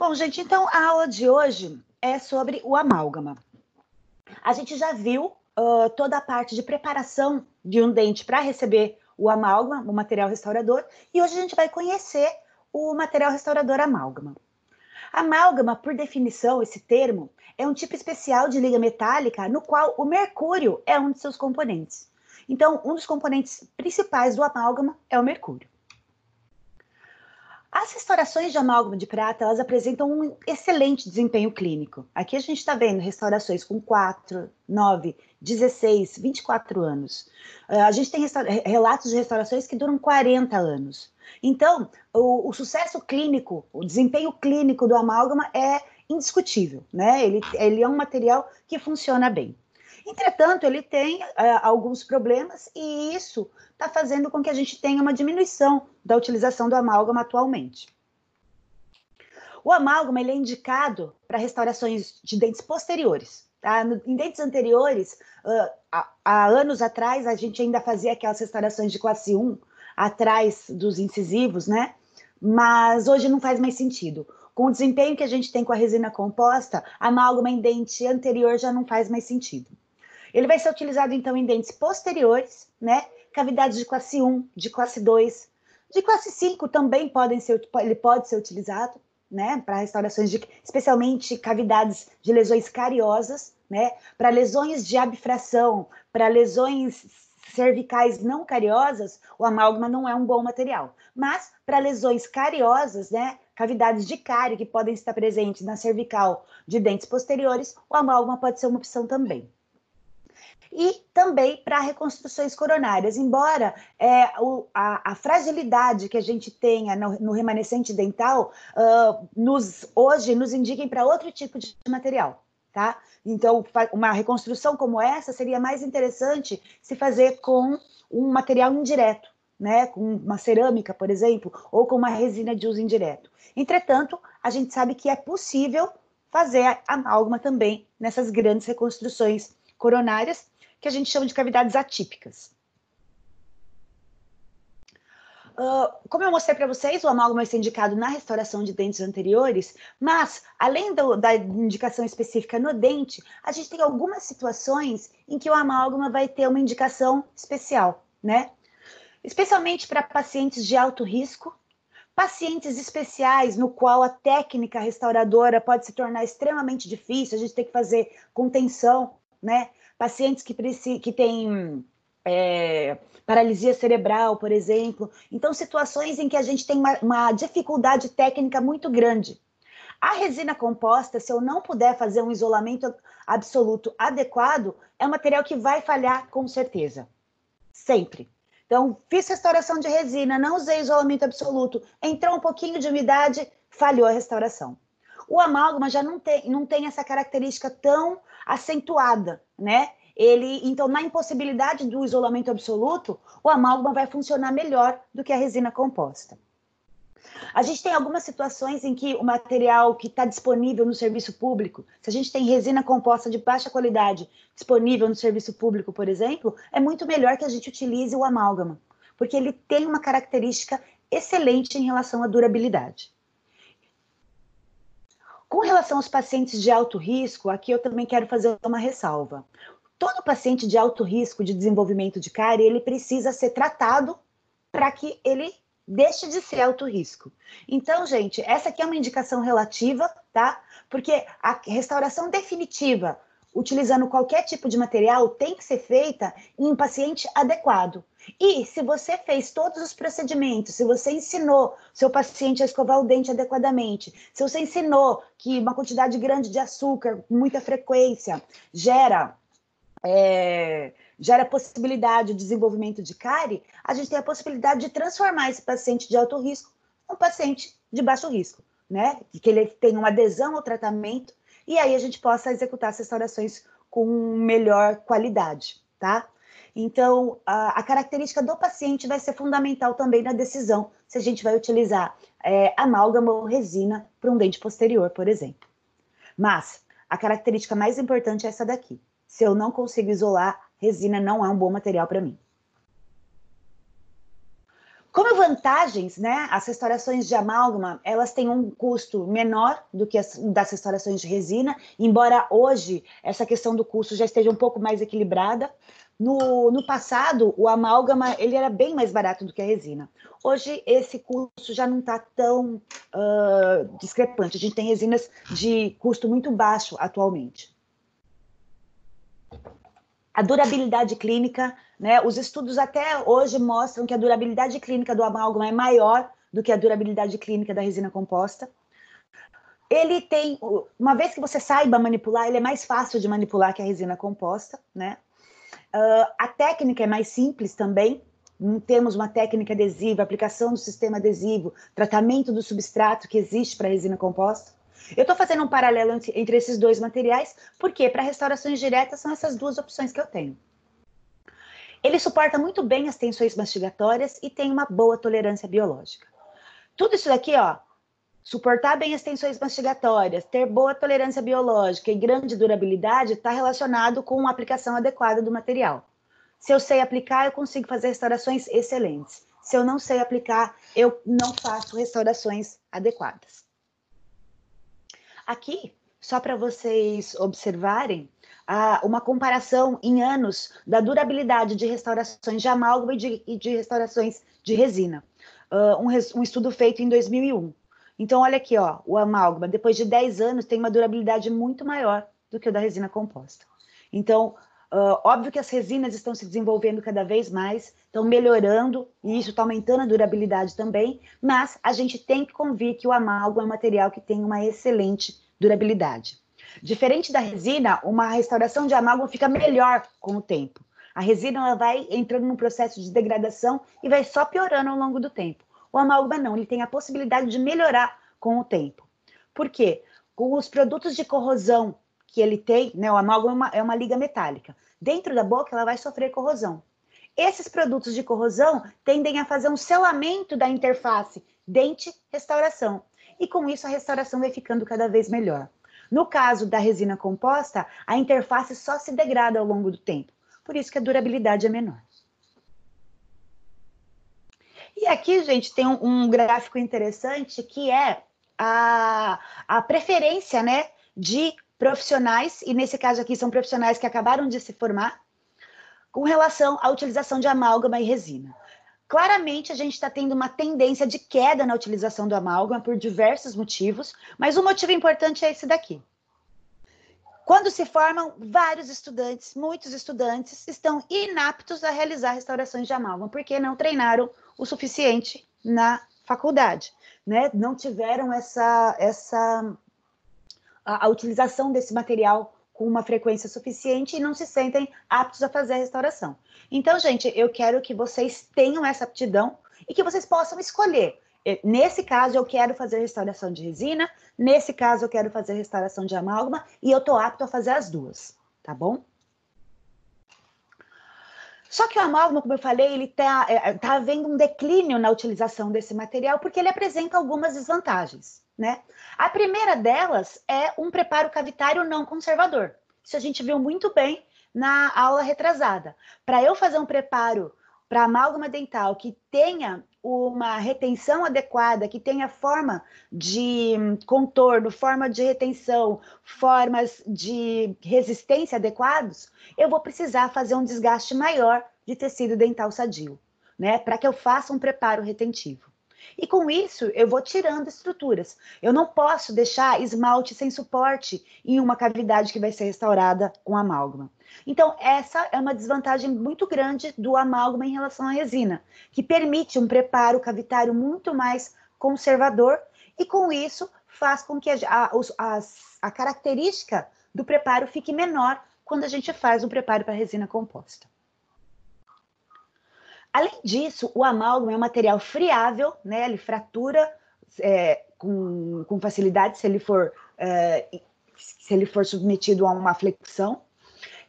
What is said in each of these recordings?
Bom, gente, então a aula de hoje é sobre o amálgama. A gente já viu toda a parte de preparação de um dente para receber o amálgama, o material restaurador, e hoje a gente vai conhecer o material restaurador amálgama. Amálgama, por definição, esse termo, é um tipo especial de liga metálica no qual o mercúrio é um de seus componentes. Então, um dos componentes principais do amálgama é o mercúrio. As restaurações de amálgama de prata, elas apresentam um excelente desempenho clínico. Aqui a gente está vendo restaurações com 4, 9, 16, 24 anos. A gente tem relatos de restaurações que duram 40 anos. Então, o sucesso clínico, o desempenho clínico do amálgama é indiscutível, né? Ele é um material que funciona bem. Entretanto, ele tem alguns problemas e isso está fazendo com que a gente tenha uma diminuição da utilização do amálgama atualmente. O amálgama ele é indicado para restaurações de dentes posteriores. Tá? Em dentes anteriores, há anos atrás, a gente ainda fazia aquelas restaurações de classe 1, atrás dos incisivos, né? Mas hoje não faz mais sentido. Com o desempenho que a gente tem com a resina composta, amálgama em dente anterior já não faz mais sentido. Ele vai ser utilizado, então, em dentes posteriores, né? Cavidades de classe 1, de classe 2, de classe 5 também ele pode ser utilizado, né? Para restaurações de, especialmente cavidades de lesões cariosas, né? Para lesões de abfração, para lesões cervicais não cariosas, o amálgama não é um bom material. Mas para lesões cariosas, né? Cavidades de cárie que podem estar presentes na cervical de dentes posteriores, o amálgama pode ser uma opção também. E também para reconstruções coronárias, embora a fragilidade que a gente tenha no remanescente dental hoje nos indiquem para outro tipo de material, tá? Então, uma reconstrução como essa seria mais interessante se fazer com um material indireto, né? Com uma cerâmica, por exemplo, ou com uma resina de uso indireto. Entretanto, a gente sabe que é possível fazer amálgama também nessas grandes reconstruções coronárias, que a gente chama de cavidades atípicas. Como eu mostrei para vocês, o amálgama vai ser indicado na restauração de dentes anteriores, mas, além da indicação específica no dente, a gente tem algumas situações em que o amálgama vai ter uma indicação especial, né? Especialmente para pacientes de alto risco, pacientes especiais no qual a técnica restauradora pode se tornar extremamente difícil, a gente tem que fazer contenção, né? Pacientes que têm paralisia cerebral, por exemplo. Então, situações em que a gente tem uma dificuldade técnica muito grande. A resina composta, se eu não puder fazer um isolamento absoluto adequado, é um material que vai falhar com certeza. Sempre. Então, fiz restauração de resina, não usei isolamento absoluto, entrou um pouquinho de umidade, falhou a restauração. O amálgama já não tem essa característica tão acentuada, né? Então, na impossibilidade do isolamento absoluto, o amálgama vai funcionar melhor do que a resina composta. A gente tem algumas situações em que o material que está disponível no serviço público, se a gente tem resina composta de baixa qualidade disponível no serviço público, por exemplo, é muito melhor que a gente utilize o amálgama, porque ele tem uma característica excelente em relação à durabilidade. Com relação aos pacientes de alto risco, aqui eu também quero fazer uma ressalva. Todo paciente de alto risco de desenvolvimento de cárie, ele precisa ser tratado para que ele deixe de ser alto risco. Então, gente, essa aqui é uma indicação relativa, tá? Porque a restauração definitiva, utilizando qualquer tipo de material, tem que ser feita em um paciente adequado. E se você fez todos os procedimentos, se você ensinou seu paciente a escovar o dente adequadamente, se você ensinou que uma quantidade grande de açúcar, com muita frequência, gera possibilidade de desenvolvimento de cárie, a gente tem a possibilidade de transformar esse paciente de alto risco num paciente de baixo risco, né? Que ele tenha uma adesão ao tratamento e aí a gente possa executar as restaurações com melhor qualidade, tá? Então, a característica do paciente vai ser fundamental também na decisão se a gente vai utilizar amálgama ou resina para um dente posterior, por exemplo. Mas a característica mais importante é essa daqui. Se eu não consigo isolar, resina não é um bom material para mim. Como vantagens, né, as restaurações de amálgama, elas têm um custo menor do que as das restaurações de resina, embora hoje essa questão do custo já esteja um pouco mais equilibrada. No passado, o amálgama ele era bem mais barato do que a resina. Hoje, esse custo já não está tão discrepante. A gente tem resinas de custo muito baixo atualmente. A durabilidade clínica, né? Os estudos até hoje mostram que a durabilidade clínica do amálgama é maior do que a durabilidade clínica da resina composta. Ele tem, uma vez que você saiba manipular, ele é mais fácil de manipular que a resina composta, né? A técnica é mais simples também. Não temos uma técnica adesiva, aplicação do sistema adesivo, tratamento do substrato que existe para a resina composta. Eu estou fazendo um paralelo entre esses dois materiais, porque para restaurações diretas são essas duas opções que eu tenho. Ele suporta muito bem as tensões mastigatórias e tem uma boa tolerância biológica. Tudo isso daqui, ó, suportar bem as tensões mastigatórias, ter boa tolerância biológica e grande durabilidade está relacionado com a aplicação adequada do material. Se eu sei aplicar, eu consigo fazer restaurações excelentes. Se eu não sei aplicar, eu não faço restaurações adequadas. Aqui, só para vocês observarem, uma comparação em anos da durabilidade de restaurações de amálgama e de restaurações de resina. Um estudo feito em 2001. Então, olha aqui, ó, o amálgama, depois de 10 anos, tem uma durabilidade muito maior do que o da resina composta. Então, óbvio que as resinas estão se desenvolvendo cada vez mais, estão melhorando, e isso está aumentando a durabilidade também, mas a gente tem que convir que o amálgama é um material que tem uma excelente durabilidade. Diferente da resina, uma restauração de amálgama fica melhor com o tempo. A resina ela vai entrando num processo de degradação e vai só piorando ao longo do tempo. O amálgama não, ele tem a possibilidade de melhorar com o tempo. Por quê? Com os produtos de corrosão que ele tem, né, o amálgama é uma liga metálica. Dentro da boca, ela vai sofrer corrosão. Esses produtos de corrosão tendem a fazer um selamento da interface dente-restauração. E com isso, a restauração vai ficando cada vez melhor. No caso da resina composta, a interface só se degrada ao longo do tempo. Por isso que a durabilidade é menor. E aqui, gente, tem um gráfico interessante que é a preferência, né, de profissionais, e nesse caso aqui são profissionais que acabaram de se formar, com relação à utilização de amálgama e resina. Claramente, a gente está tendo uma tendência de queda na utilização do amálgama por diversos motivos, mas um motivo importante é esse daqui. Quando se formam, vários estudantes, muitos estudantes, estão inaptos a realizar restaurações de amálgama, porque não treinaram o suficiente na faculdade, né? Não tiveram a utilização desse material com uma frequência suficiente e não se sentem aptos a fazer a restauração. Então, gente, eu quero que vocês tenham essa aptidão e que vocês possam escolher. Nesse caso, eu quero fazer restauração de resina, nesse caso, eu quero fazer restauração de amálgama e eu estou apto a fazer as duas, tá bom? Só que o amálgama, como eu falei, ele tá havendo um declínio na utilização desse material porque ele apresenta algumas desvantagens, né? A primeira delas é um preparo cavitário não conservador. Isso a gente viu muito bem na aula retrasada. Para eu fazer um preparo para amálgama dental que tenha uma retenção adequada, que tenha forma de contorno, forma de retenção, formas de resistência adequados, eu vou precisar fazer um desgaste maior de tecido dental sadio, né? Para que eu faça um preparo retentivo. E com isso, eu vou tirando estruturas. Eu não posso deixar esmalte sem suporte em uma cavidade que vai ser restaurada com amálgama. Então, essa é uma desvantagem muito grande do amálgama em relação à resina, que permite um preparo cavitário muito mais conservador e, com isso, faz com que a característica do preparo fique menor quando a gente faz um preparo para resina composta. Além disso, o amálgama é um material friável, né? Ele fratura com facilidade se ele for submetido a uma flexão.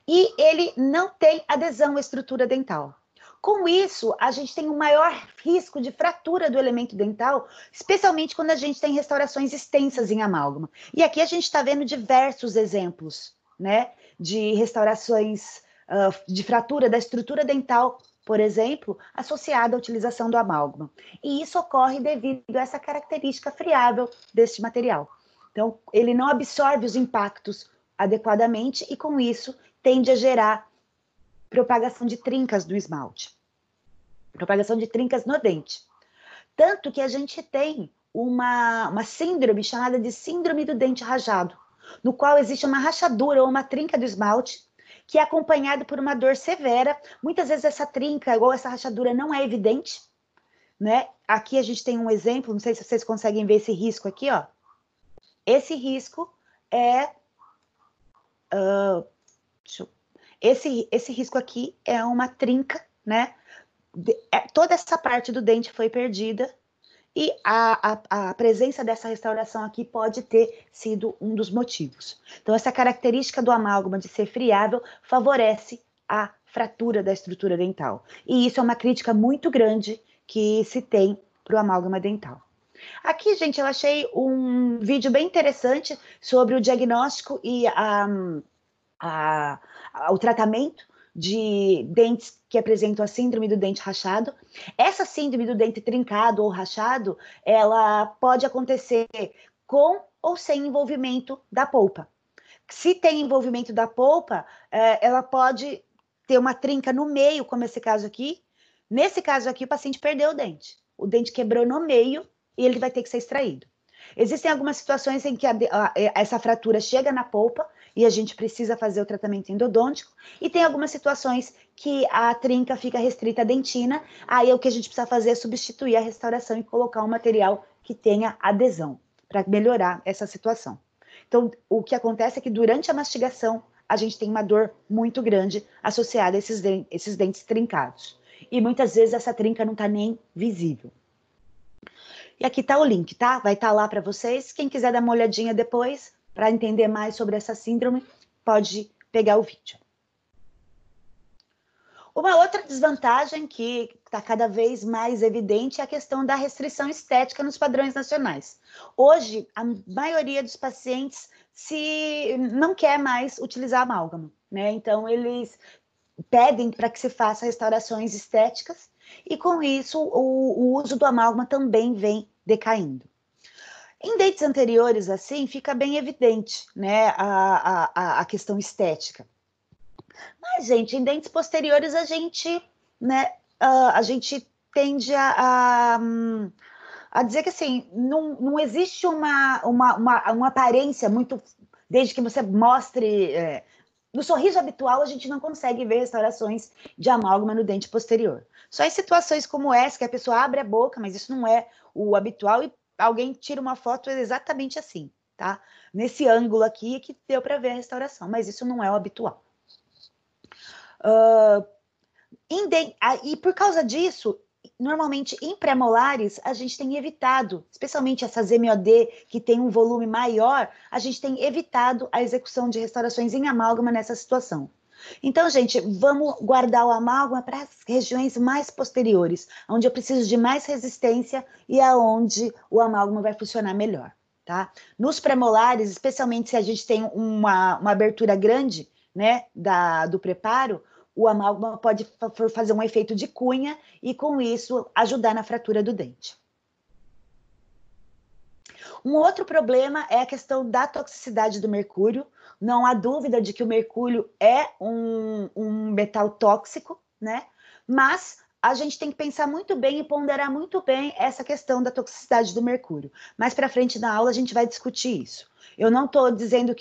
E ele não tem adesão à estrutura dental. Com isso, a gente tem um maior risco de fratura do elemento dental, especialmente quando a gente tem restaurações extensas em amálgama. E aqui a gente está vendo diversos exemplos, né, de restaurações de fratura da estrutura dental por exemplo, associada à utilização do amálgama. E isso ocorre devido a essa característica friável deste material. Então, ele não absorve os impactos adequadamente e, com isso, tende a gerar propagação de trincas do esmalte. Propagação de trincas no dente. Tanto que a gente tem uma síndrome chamada de síndrome do dente rajado, no qual existe uma rachadura ou uma trinca do esmalte, que é acompanhado por uma dor severa. Muitas vezes essa trinca ou essa rachadura não é evidente, né? Aqui a gente tem um exemplo, não sei se vocês conseguem ver esse risco aqui, ó. Esse risco é... esse risco aqui é uma trinca, né? Toda essa parte do dente foi perdida e a presença dessa restauração aqui pode ter sido um dos motivos. Então, essa característica do amálgama de ser friável favorece a fratura da estrutura dental. E isso é uma crítica muito grande que se tem para o amálgama dental. Aqui, gente, eu achei um vídeo bem interessante sobre o diagnóstico e o tratamento de dentes que apresentam a síndrome do dente rachado. Essa síndrome do dente trincado ou rachado, ela pode acontecer com ou sem envolvimento da polpa. Se tem envolvimento da polpa, ela pode ter uma trinca no meio, como esse caso aqui. Nesse caso aqui, o paciente perdeu o dente. O dente quebrou no meio e ele vai ter que ser extraído. Existem algumas situações em que essa fratura chega na polpa e a gente precisa fazer o tratamento endodôntico, e tem algumas situações que a trinca fica restrita à dentina, aí o que a gente precisa fazer é substituir a restauração e colocar um material que tenha adesão, para melhorar essa situação. Então, o que acontece é que durante a mastigação, a gente tem uma dor muito grande associada a esses dentes trincados. E muitas vezes essa trinca não está nem visível. E aqui está o link, tá? Vai estar lá para vocês. Quem quiser dar uma olhadinha depois, para entender mais sobre essa síndrome, pode pegar o vídeo. Uma outra desvantagem que está cada vez mais evidente é a questão da restrição estética nos padrões nacionais. Hoje, a maioria dos pacientes não quer mais utilizar amálgama, né? Então, eles pedem para que se faça restaurações estéticas e, com isso, o uso do amálgama também vem decaindo. Em dentes anteriores, assim, fica bem evidente, né, a questão estética. Mas, gente, em dentes posteriores, a gente, né, a gente tende a dizer que, assim, não existe uma aparência muito... Desde que você mostre... no sorriso habitual, a gente não consegue ver restaurações de amálgama no dente posterior. Só em situações como essa, que a pessoa abre a boca, mas isso não é o habitual, e alguém tira uma foto exatamente assim, tá? Nesse ângulo aqui que deu para ver a restauração, mas isso não é o habitual. E por causa disso, normalmente em pré-molares, a gente tem evitado, especialmente essas MOD que tem um volume maior, a gente tem evitado a execução de restaurações em amálgama nessa situação. Então, gente, vamos guardar o amálgama para as regiões mais posteriores, onde eu preciso de mais resistência e aonde o amálgama vai funcionar melhor, tá? Nos pré-molares, especialmente se a gente tem uma abertura grande, né, do preparo, o amálgama pode fazer um efeito de cunha e, com isso, ajudar na fratura do dente. Um outro problema é a questão da toxicidade do mercúrio. Não há dúvida de que o mercúrio é um metal tóxico, né? Mas a gente tem que pensar muito bem e ponderar muito bem essa questão da toxicidade do mercúrio. Mais para frente na aula a gente vai discutir isso. Eu não estou dizendo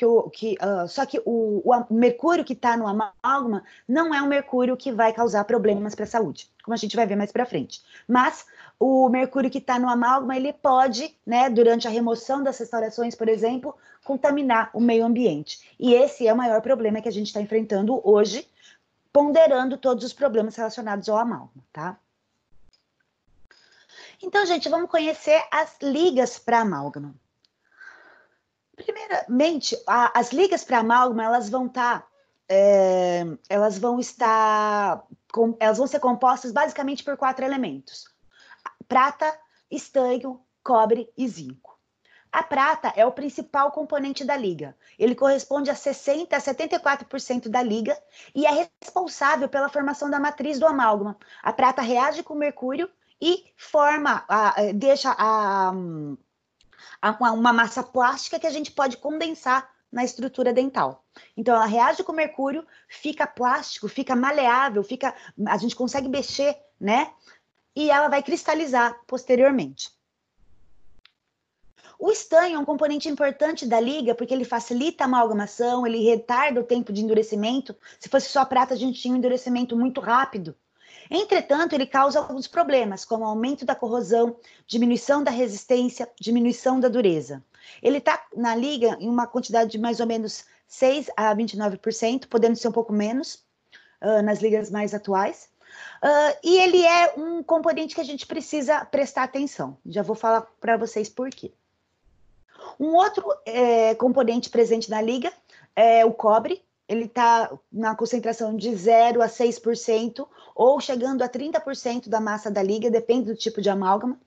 só que o mercúrio que está no amálgama não é um mercúrio que vai causar problemas para a saúde, como a gente vai ver mais para frente. Mas o mercúrio que está no amálgama, ele pode, né, durante a remoção das restaurações, por exemplo, contaminar o meio ambiente. E esse é o maior problema que a gente está enfrentando hoje, ponderando todos os problemas relacionados ao amálgama, tá? Então, gente, vamos conhecer as ligas para amálgama. Primeiramente, as ligas para amálgama, elas vão ser compostas basicamente por 4 elementos: prata, estanho, cobre e zinco. A prata é o principal componente da liga. Ele corresponde a 60% a 74% da liga e é responsável pela formação da matriz do amálgama. A prata reage com o mercúrio e deixa uma massa plástica que a gente pode condensar na estrutura dental. Então, ela reage com o mercúrio, fica plástico, fica maleável, a gente consegue mexer, né? E ela vai cristalizar posteriormente. O estanho é um componente importante da liga porque ele facilita a amalgamação, ele retarda o tempo de endurecimento. Se fosse só prata, a gente tinha um endurecimento muito rápido. Entretanto, ele causa alguns problemas, como aumento da corrosão, diminuição da resistência, diminuição da dureza. Ele está na liga em uma quantidade de mais ou menos 6 a 29%, podendo ser um pouco menos nas ligas mais atuais. E ele é um componente que a gente precisa prestar atenção. Já vou falar para vocês por quê. Um outro componente presente na liga é o cobre. Ele está na concentração de 0 a 6%, ou chegando a 30% da massa da liga, depende do tipo de amálgama.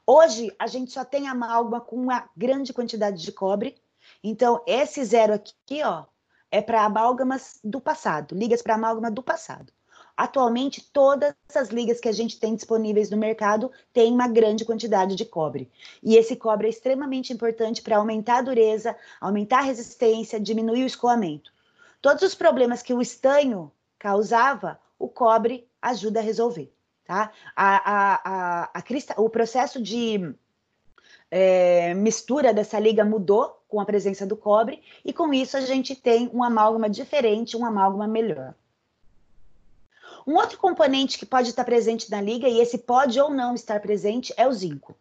Hoje, a gente só tem amálgama com uma grande quantidade de cobre. Então, esse 0 aqui, ó, é para amálgamas do passado, ligas para amálgama do passado. Atualmente, todas as ligas que a gente tem disponíveis no mercado têm uma grande quantidade de cobre. E esse cobre é extremamente importante para aumentar a dureza, aumentar a resistência, diminuir o escoamento. Todos os problemas que o estanho causava, o cobre ajuda a resolver. Tá? O processo de mistura dessa liga mudou com a presença do cobre, e com isso a gente tem um amálgama diferente, um amálgama melhor. Um outro componente que pode estar presente na liga, e esse pode ou não estar presente, é o zinco.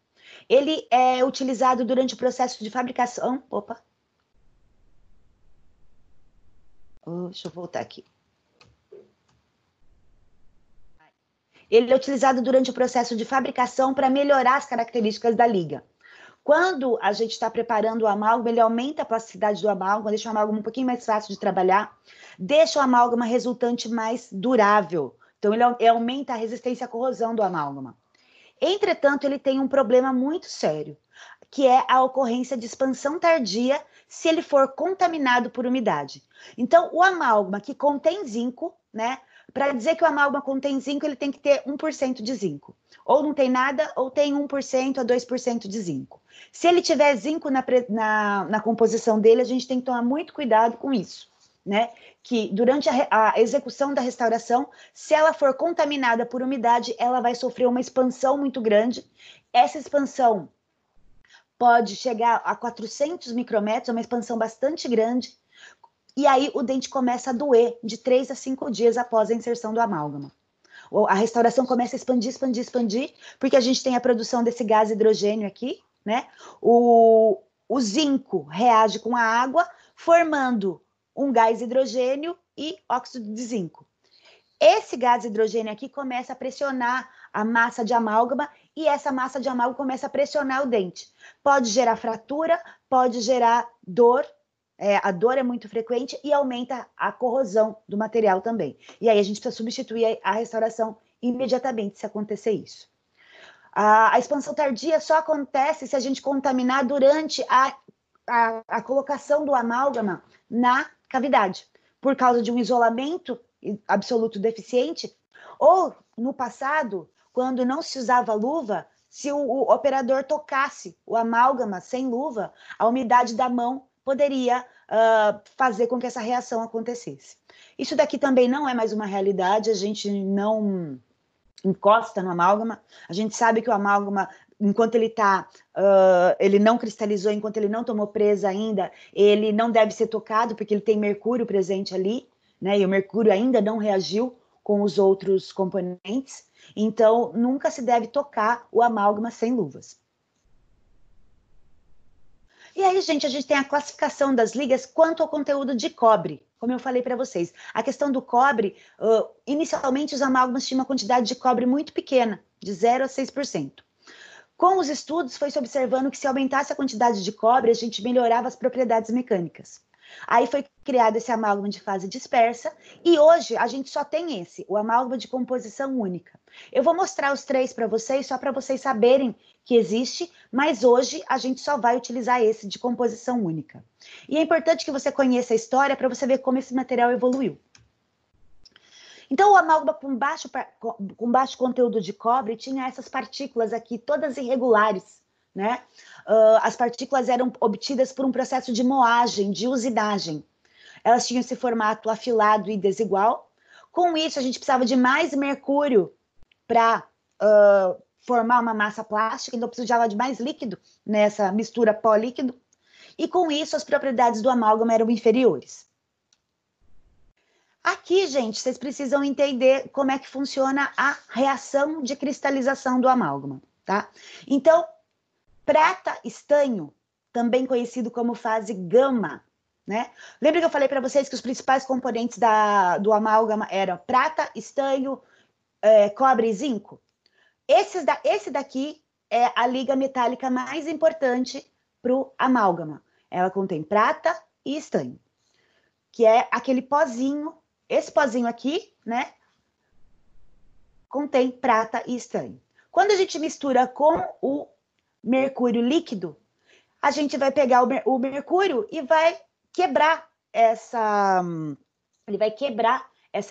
Ele é utilizado durante o processo de fabricação. Opa! Deixa eu voltar aqui. Ele é utilizado durante o processo de fabricação para melhorar as características da liga. Quando a gente está preparando o amálgama, ele aumenta a plasticidade do amálgama, deixa o amálgama um pouquinho mais fácil de trabalhar, deixa o amálgama resultante mais durável. Então, ele aumenta a resistência à corrosão do amálgama. Entretanto, ele tem um problema muito sério, que é a ocorrência de expansão tardia se ele for contaminado por umidade. Então, o amálgama que contém zinco, né? Para dizer que o amálgama contém zinco, ele tem que ter 1% de zinco. Ou não tem nada, ou tem 1% a 2% de zinco. Se ele tiver zinco na composição dele, a gente tem que tomar muito cuidado com isso, né? Que durante a execução da restauração, se ela for contaminada por umidade, ela vai sofrer uma expansão muito grande. Essa expansão pode chegar a 400 micrômetros, é uma expansão bastante grande. E aí o dente começa a doer de 3 a 5 dias após a inserção do amálgama. A restauração começa a expandir, expandir, expandir, porque a gente tem a produção desse gás hidrogênio aqui, né? O zinco reage com a água, formando um gás hidrogênio e óxido de zinco. Esse gás hidrogênio aqui começa a pressionar a massa de amálgama e essa massa de amálgama começa a pressionar o dente. Pode gerar fratura, pode gerar dor. A dor é muito frequente e aumenta a corrosão do material também. E aí a gente precisa substituir a restauração imediatamente se acontecer isso. A expansão tardia só acontece se a gente contaminar durante a colocação do amálgama na cavidade, por causa de um isolamento absoluto deficiente, ou no passado, quando não se usava luva, se o operador tocasse o amálgama sem luva, a umidade da mão poderia fazer com que essa reação acontecesse. Isso daqui também não é mais uma realidade, a gente não encosta no amálgama, a gente sabe que o amálgama, enquanto ele não cristalizou, enquanto ele não tomou presa ainda, ele não deve ser tocado, porque ele tem mercúrio presente ali, né, e o mercúrio ainda não reagiu com os outros componentes, então nunca se deve tocar o amálgama sem luvas. E aí, gente, a gente tem a classificação das ligas quanto ao conteúdo de cobre, como eu falei para vocês. A questão do cobre, inicialmente os amálgamas tinham uma quantidade de cobre muito pequena, de 0 a 6%. Com os estudos, foi se observando que se aumentasse a quantidade de cobre, a gente melhorava as propriedades mecânicas. Aí foi criado esse amálgama de fase dispersa, e hoje a gente só tem o amálgama de composição única. Eu vou mostrar os três para vocês, só para vocês saberem que existe, mas hoje a gente só vai utilizar esse de composição única. E é importante que você conheça a história para você ver como esse material evoluiu. Então, o amálgama com baixo conteúdo de cobre tinha essas partículas aqui, todas irregulares, né? As partículas eram obtidas por um processo de moagem, de usinagem. Elas tinham esse formato afilado e desigual. Com isso, a gente precisava de mais mercúrio para formar uma massa plástica, então precisava de mais líquido nessa mistura pó-líquido. E com isso, as propriedades do amálgama eram inferiores. Aqui, gente, vocês precisam entender como é que funciona a reação de cristalização do amálgama, tá? Então, prata-estanho, também conhecido como fase gama, né? Lembra que eu falei para vocês que os principais componentes do amálgama eram prata, estanho, cobre e zinco? Esse daqui é a liga metálica mais importante para o amálgama. Ela contém prata e estanho, que é aquele pozinho. Esse pozinho aqui, né, contém prata e estanho. Quando a gente mistura com o mercúrio líquido, a gente vai pegar o mercúrio e vai quebrar essa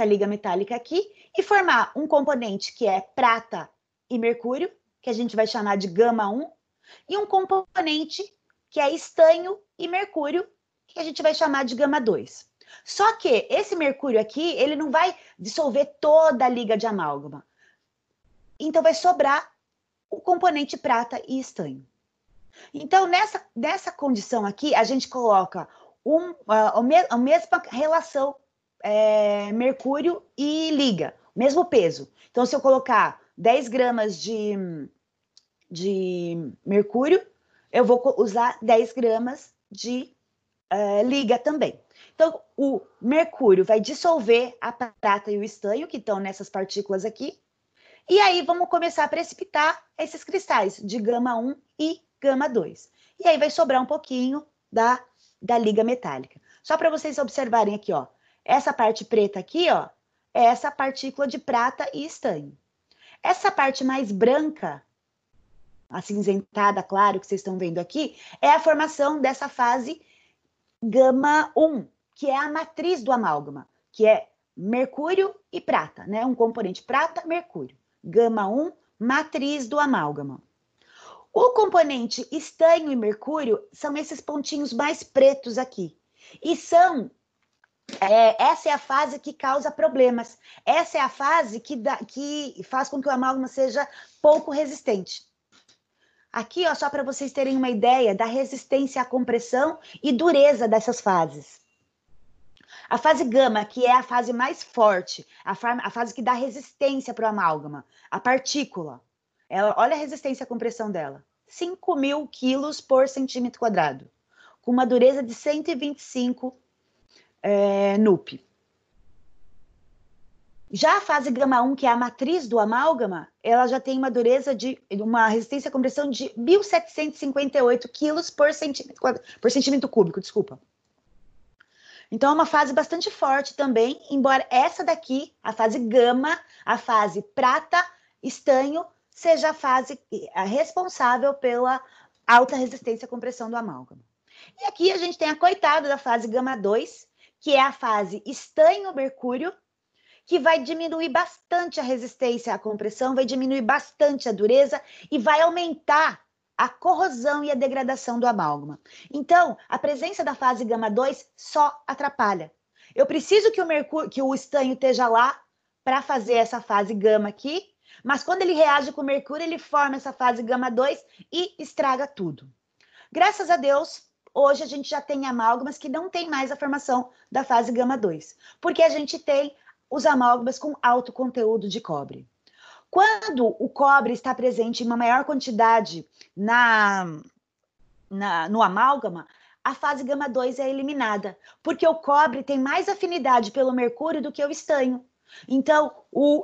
liga metálica aqui e formar um componente que é prata e mercúrio, que a gente vai chamar de gama 1, e um componente que é estanho e mercúrio, que a gente vai chamar de gama 2. Só que esse mercúrio aqui, ele não vai dissolver toda a liga de amálgama. Então, vai sobrar o componente prata e estanho. Então, nessa condição aqui, a gente coloca a mesma relação mercúrio e liga, mesmo peso. Então, se eu colocar 10 gramas de mercúrio, eu vou usar 10 gramas de liga também. Então, o mercúrio vai dissolver a prata e o estanho, que estão nessas partículas aqui, e aí vamos começar a precipitar esses cristais de gama 1 e gama 2. E aí vai sobrar um pouquinho da liga metálica. Só para vocês observarem aqui, ó, essa parte preta aqui, ó, é essa partícula de prata e estanho. Essa parte mais branca, acinzentada, claro, que vocês estão vendo aqui, é a formação dessa fase gama 1, que é a matriz do amálgama, que é mercúrio e prata, né? Um componente prata, mercúrio. Gama 1, matriz do amálgama. O componente estanho e mercúrio são esses pontinhos mais pretos aqui. E essa é a fase que causa problemas. Essa é a fase que faz com que o amálgama seja pouco resistente. Aqui, ó, só para vocês terem uma ideia da resistência à compressão e dureza dessas fases. A fase gama, que é a fase mais forte, a fase que dá resistência para o amálgama, a partícula. Olha a resistência à compressão dela. 5.000 quilos por centímetro quadrado, com uma dureza de 125 NUP. Já a fase gama 1, que é a matriz do amálgama, ela já tem uma resistência à compressão de 1.758 quilos por centímetro cúbico, desculpa. Então, é uma fase bastante forte também, embora essa daqui, a fase gama, a fase prata, estanho, seja a fase responsável pela alta resistência à compressão do amálgama. E aqui a gente tem a coitada da fase gama 2, que é a fase estanho-mercúrio, que vai diminuir bastante a resistência à compressão, vai diminuir bastante a dureza e vai aumentar a corrosão e a degradação do amálgama. Então, a presença da fase gama 2 só atrapalha. Eu preciso que o estanho esteja lá para fazer essa fase gama aqui, mas quando ele reage com o mercúrio, ele forma essa fase gama 2 e estraga tudo. Graças a Deus, hoje a gente já tem amálgamas que não tem mais a formação da fase gama 2, porque a gente tem os amálgamas com alto conteúdo de cobre. Quando o cobre está presente em uma maior quantidade no amálgama, a fase gama 2 é eliminada, porque o cobre tem mais afinidade pelo mercúrio do que o estanho. Então,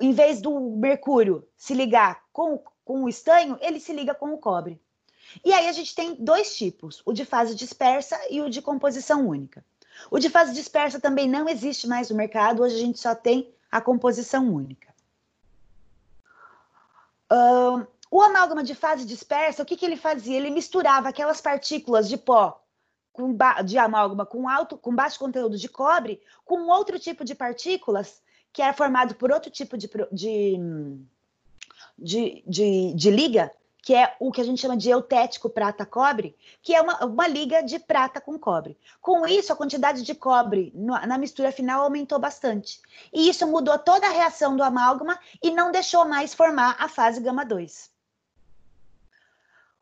em vez do mercúrio se ligar com o estanho, ele se liga com o cobre. E aí a gente tem dois tipos, o de fase dispersa e o de composição única. O de fase dispersa também não existe mais no mercado, hoje a gente só tem a composição única. O amálgama de fase dispersa, o que ele fazia? Ele misturava aquelas partículas de pó de amálgama com baixo conteúdo de cobre com outro tipo de partículas que era formado por outro tipo de liga, que é o que a gente chama de eutético prata-cobre, que é uma liga de prata com cobre. Com isso, a quantidade de cobre na mistura final aumentou bastante. E isso mudou toda a reação do amálgama e não deixou mais formar a fase gama 2.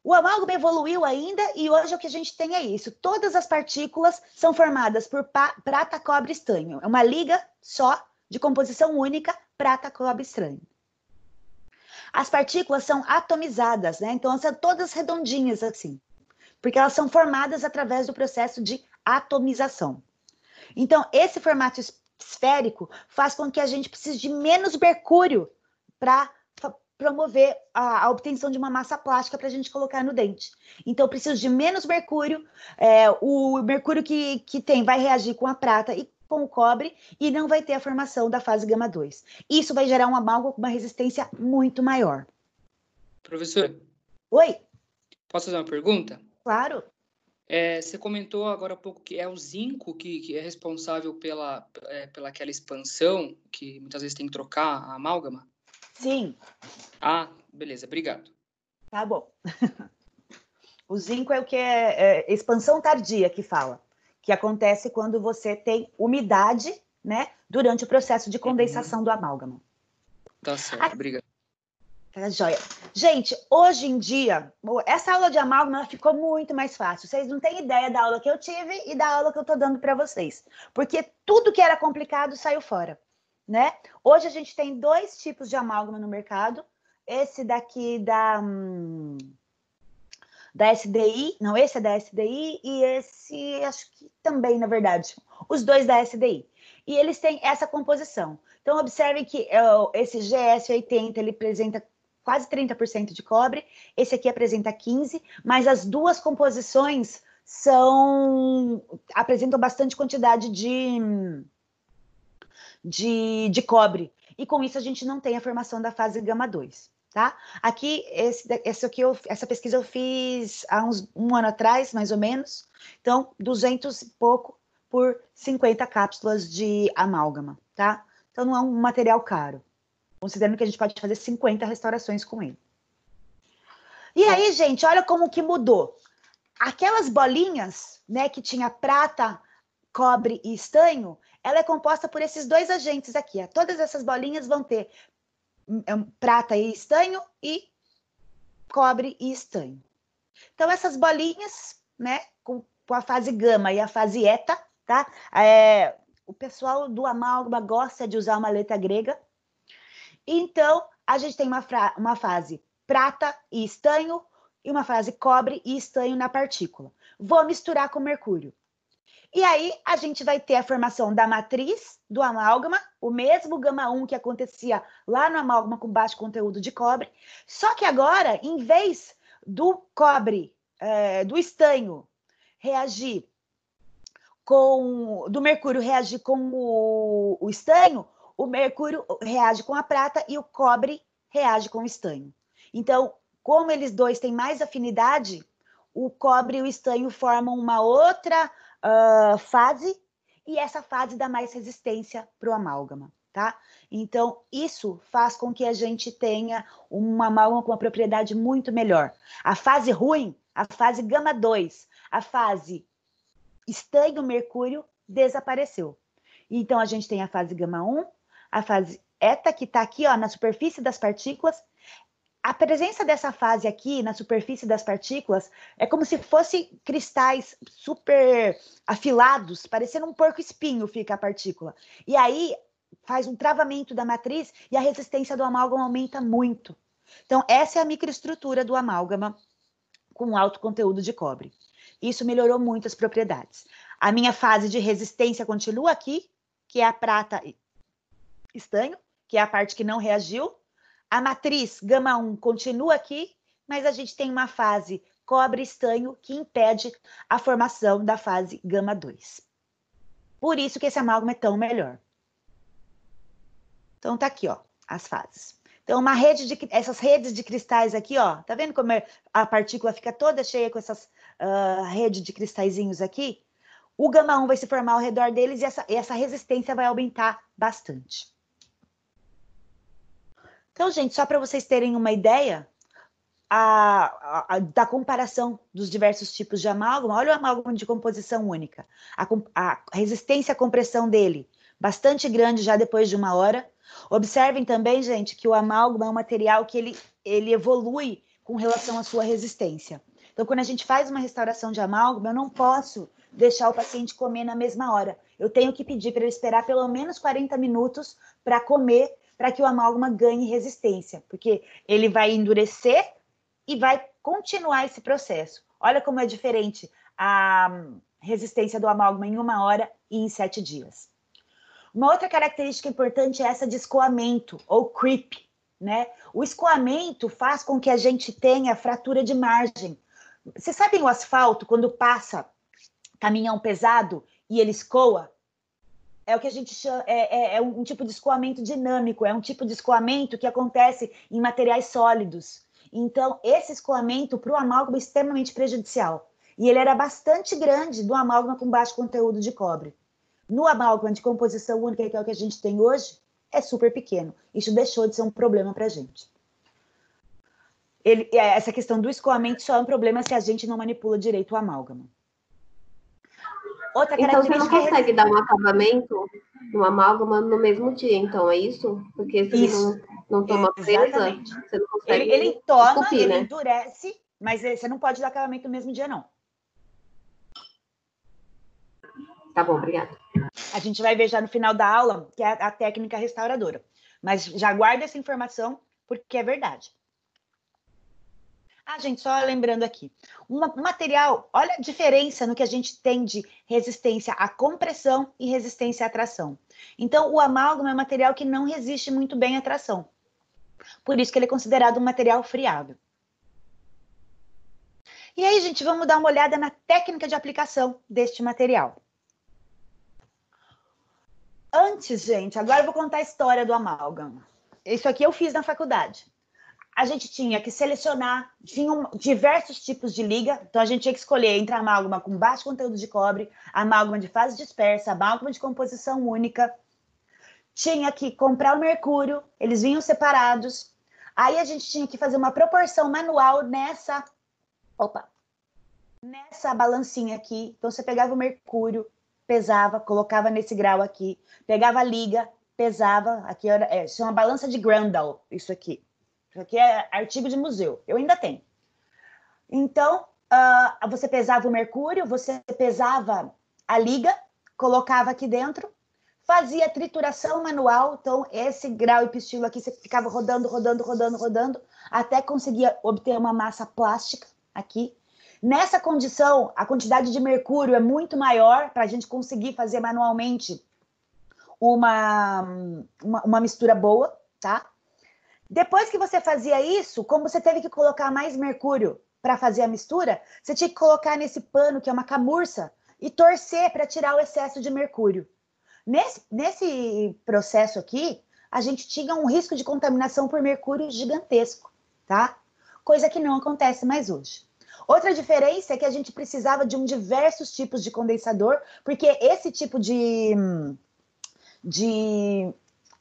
O amálgama evoluiu ainda e hoje o que a gente tem é isso. Todas as partículas são formadas por prata, cobre, estanho. É uma liga só, de composição única, prata, cobre, estanho. As partículas são atomizadas, né? Então, são todas redondinhas assim, porque elas são formadas através do processo de atomização. Então, esse formato esférico faz com que a gente precise de menos mercúrio para promover a obtenção de uma massa plástica para a gente colocar no dente. Então, eu preciso de menos mercúrio. O mercúrio que tem vai reagir com a prata e com o cobre e não vai ter a formação da fase gama 2. Isso vai gerar um amálgama com uma resistência muito maior. Professora? Oi? Posso fazer uma pergunta? Claro. Você comentou agora há pouco que é o zinco que é responsável pela aquela expansão, que muitas vezes tem que trocar a amálgama? Sim. Ah, beleza, obrigado. Tá bom. O zinco é o que é expansão tardia que fala, que acontece quando você tem umidade, né, durante o processo de condensação do amálgama. Tá certo, obrigado. Tá joia. Gente, hoje em dia, essa aula de amálgama ficou muito mais fácil. Vocês não têm ideia da aula que eu tive e da aula que eu tô dando para vocês. Porque tudo que era complicado saiu fora, né? Hoje a gente tem 2 tipos de amálgama no mercado. Esse daqui da SDI, não, esse é da SDI e esse, acho que também, na verdade, os 2 da SDI. E eles têm essa composição. Então, observem que esse GS80, ele apresenta quase 30% de cobre, esse aqui apresenta 15%, mas as duas composições apresentam bastante quantidade de cobre. E com isso a gente não tem a formação da fase gama 2. Tá? Aqui, essa pesquisa eu fiz há um ano atrás, mais ou menos. Então, 200 e pouco por 50 cápsulas de amálgama, tá? Então, não é um material caro, considerando que a gente pode fazer 50 restaurações com ele. E aí, gente, olha como que mudou. Aquelas bolinhas, né, que tinha prata, cobre e estanho, ela é composta por esses 2 agentes aqui. Ó. Todas essas bolinhas vão ter prata e estanho e cobre e estanho. Então, essas bolinhas, né, com a fase gama e a fase eta, tá? O pessoal do amálgama gosta de usar uma letra grega. Então, a gente tem uma fase prata e estanho e uma fase cobre e estanho na partícula. Vou misturar com mercúrio. E aí, a gente vai ter a formação da matriz do amálgama, o mesmo gama 1 que acontecia lá no amálgama com baixo conteúdo de cobre, só que agora, em vez do cobre, do estanho reagir do mercúrio reagir com o estanho, o mercúrio reage com a prata e o cobre reage com o estanho. Então, como eles dois têm mais afinidade, o cobre e o estanho formam uma outra fase, e essa fase dá mais resistência para o amálgama, tá? Então, isso faz com que a gente tenha uma amálgama com uma propriedade muito melhor. A fase ruim, a fase gama 2, a fase estanho mercúrio, desapareceu. Então, a gente tem a fase gama 1, a fase eta, que está aqui ó, na superfície das partículas. A presença dessa fase aqui na superfície das partículas é como se fosse cristais super afilados, parecendo um porco-espinho fica a partícula. E aí faz um travamento da matriz e a resistência do amálgama aumenta muito. Então, essa é a microestrutura do amálgama com alto conteúdo de cobre. Isso melhorou muito as propriedades. A minha fase de resistência continua aqui, que é a prata estanho, que é a parte que não reagiu. A matriz gama 1 continua aqui, mas a gente tem uma fase cobre-estanho que impede a formação da fase gama 2. Por isso que esse amálgama é tão melhor. Então, tá aqui, ó, as fases. Então, essas redes de cristais aqui, ó, tá vendo como a partícula fica toda cheia com essas redes de cristalzinhos aqui? O gama-1 vai se formar ao redor deles e essa resistência vai aumentar bastante. Então, gente, só para vocês terem uma ideia da comparação dos diversos tipos de amálgama, olha o amálgama de composição única. A resistência à compressão dele, bastante grande já depois de 1 hora. Observem também, gente, que o amálgama é um material que ele evolui com relação à sua resistência. Então, quando a gente faz uma restauração de amálgama, eu não posso deixar o paciente comer na mesma hora. Eu tenho que pedir para ele esperar pelo menos 40 minutos para comer, para que o amálgama ganhe resistência, porque ele vai endurecer e vai continuar esse processo. Olha como é diferente a resistência do amálgama em 1 hora e em 7 dias. Uma outra característica importante é essa de escoamento, ou creep, né? O escoamento faz com que a gente tenha fratura de margem. Vocês sabem o asfalto, quando passa caminhão pesado e ele escoa? É o que a gente chama, é um tipo de escoamento dinâmico, é um tipo de escoamento que acontece em materiais sólidos. Então, esse escoamento para o amálgama é extremamente prejudicial. E ele era bastante grande do amálgama com baixo conteúdo de cobre. No amálgama de composição única, que é o que a gente tem hoje, é super pequeno. Isso deixou de ser um problema para a gente. Essa questão do escoamento só é um problema se a gente não manipula direito o amálgama. Outra então, você não consegue dar um acabamento no amálgama no mesmo dia, então, é isso? Porque se isso. Ele não toma presa, você não consegue ele toma, esculpir, ele né? endurece, mas você não pode dar acabamento no mesmo dia, não. Tá bom, obrigada. A gente vai ver já no final da aula, que é a técnica restauradora. Mas já guarda essa informação, porque é verdade. Gente, só lembrando aqui. Um material, olha a diferença no que a gente tem de resistência à compressão e resistência à tração. Então, o amálgama é um material que não resiste muito bem à tração. Por isso que ele é considerado um material friável. E aí, gente, vamos dar uma olhada na técnica de aplicação deste material. Antes, gente, agora eu vou contar a história do amálgama. Isso aqui eu fiz na faculdade. A gente tinha que selecionar, tinham diversos tipos de liga, então a gente tinha que escolher entre amálgama com baixo conteúdo de cobre, amálgama de fase dispersa, amálgama de composição única. Tinha que comprar o mercúrio, eles vinham separados. Aí a gente tinha que fazer uma proporção manual nessa balancinha aqui. Então você pegava o mercúrio, pesava, colocava nesse grau aqui, pegava a liga, pesava, aqui isso é uma balança de Grandal, isso aqui. Isso aqui é artigo de museu, eu ainda tenho. Então, você pesava o mercúrio, você pesava a liga, colocava aqui dentro, fazia trituração manual, então esse grau e pistilo aqui você ficava rodando, até conseguir obter uma massa plástica aqui. Nessa condição, a quantidade de mercúrio é muito maior para a gente conseguir fazer manualmente uma mistura boa, tá? Depois que você fazia isso, como você teve que colocar mais mercúrio para fazer a mistura, você tinha que colocar nesse pano, que é uma camurça, e torcer para tirar o excesso de mercúrio. Nesse processo aqui, a gente tinha um risco de contaminação por mercúrio gigantesco, tá? Coisa que não acontece mais hoje. Outra diferença é que a gente precisava de diversos tipos de condensador, porque esse tipo de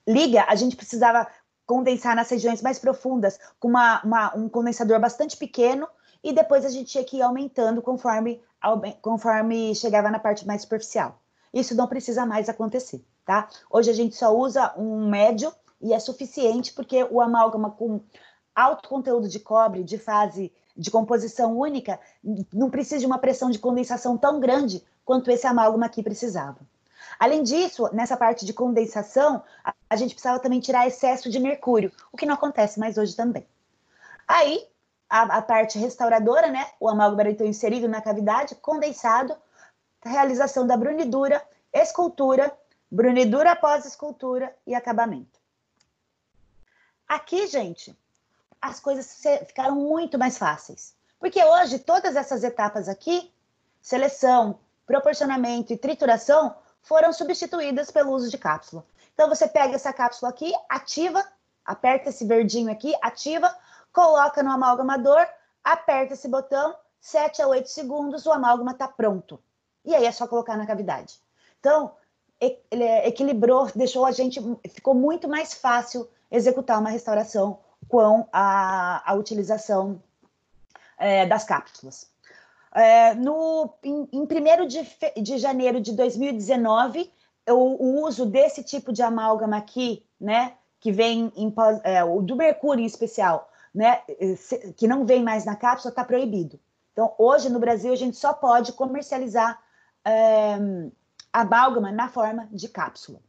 liga, a gente precisava condensar nas regiões mais profundas com um condensador bastante pequeno, e depois a gente tinha que ir aumentando conforme chegava na parte mais superficial. Isso não precisa mais acontecer, tá? Hoje a gente só usa um médio e é suficiente, porque o amálgama com alto conteúdo de cobre, de fase de composição única, não precisa de uma pressão de condensação tão grande quanto esse amálgama aqui precisava. Além disso, nessa parte de condensação, a gente precisava também tirar excesso de mercúrio, o que não acontece mais hoje também. Aí, a parte restauradora, né? O amálgama era então inserido na cavidade, condensado, realização da brunidura, escultura, brunidura após escultura e acabamento. Aqui, gente, as coisas ficaram muito mais fáceis. Porque hoje, todas essas etapas aqui, seleção, proporcionamento e trituração, foram substituídas pelo uso de cápsula. Então, você pega essa cápsula aqui, ativa Aperta esse verdinho aqui, ativa, coloca no amalgamador, aperta esse botão, 7 a 8 segundos, o amálgama está pronto. E aí é só colocar na cavidade. Então, ele equilibrou, ficou muito mais fácil executar uma restauração com a utilização das cápsulas. Em 1º de janeiro de 2019, o uso desse tipo de amálgama aqui, né, que vem o do mercúrio em especial, né, que não vem mais na cápsula, está proibido. Então, hoje no Brasil, a gente só pode comercializar amálgama na forma de cápsula.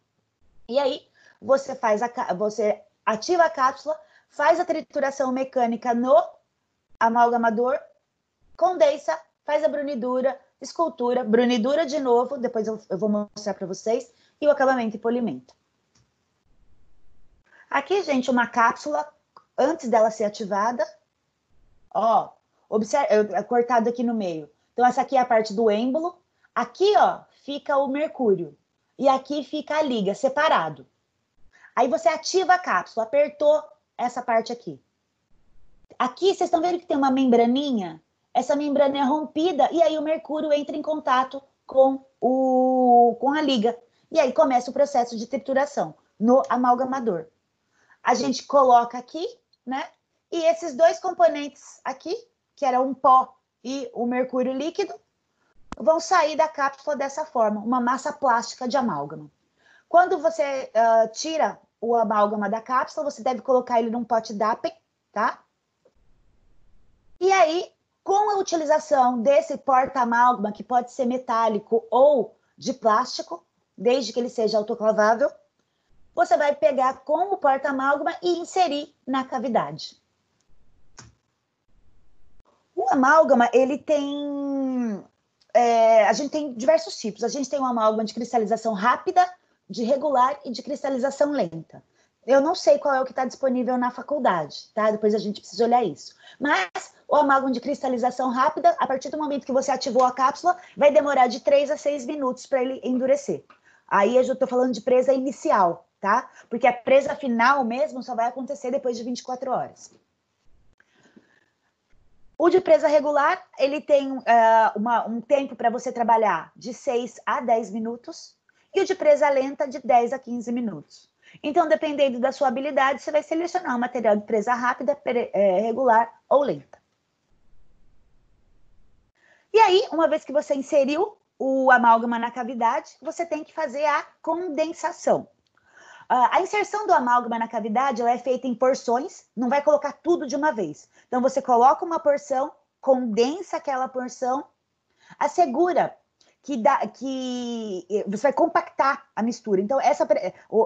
E aí, você ativa a cápsula, faz a trituração mecânica no amalgamador, condensa, faz a brunidura, escultura, brunidura de novo, depois eu vou mostrar para vocês, e o acabamento e polimento. Aqui, gente, uma cápsula, antes dela ser ativada, ó, observa, cortado aqui no meio. Então, essa aqui é a parte do êmbolo, aqui, ó, fica o mercúrio, e aqui fica a liga, separado. Aí você ativa a cápsula, apertou essa parte aqui. Aqui, vocês estão vendo que tem uma membraninha? Essa membrana é rompida e aí o mercúrio entra em contato com a liga. E aí começa o processo de trituração no amalgamador. A gente coloca aqui, né? E esses dois componentes aqui, que era um pó e o mercúrio líquido, vão sair da cápsula dessa forma, uma massa plástica de amálgama. Quando você tira o amálgama da cápsula, você deve colocar ele num pote DAPEN, tá? E aí, com a utilização desse porta-amálgama, que pode ser metálico ou de plástico, desde que ele seja autoclavável, você vai pegar com o porta-amálgama e inserir na cavidade. O amálgama, ele tem... a gente tem diversos tipos. A gente tem um amálgama de cristalização rápida, de regular e de cristalização lenta. Eu não sei qual é o que está disponível na faculdade, tá? Depois a gente precisa olhar isso. Mas o amálgama de cristalização rápida, a partir do momento que você ativou a cápsula, vai demorar de 3 a 6 minutos para ele endurecer. Aí eu já estou falando de presa inicial, tá? Porque a presa final mesmo só vai acontecer depois de 24 horas. O de presa regular, ele tem um tempo para você trabalhar de 6 a 10 minutos e o de presa lenta de 10 a 15 minutos. Então, dependendo da sua habilidade, você vai selecionar um material de presa rápida, regular ou lenta. E aí, uma vez que você inseriu o amálgama na cavidade, você tem que fazer a condensação. A inserção do amálgama na cavidade ela é feita em porções, não vai colocar tudo de uma vez. Então, você coloca uma porção, condensa aquela porção, assegura que você vai compactar a mistura. Então,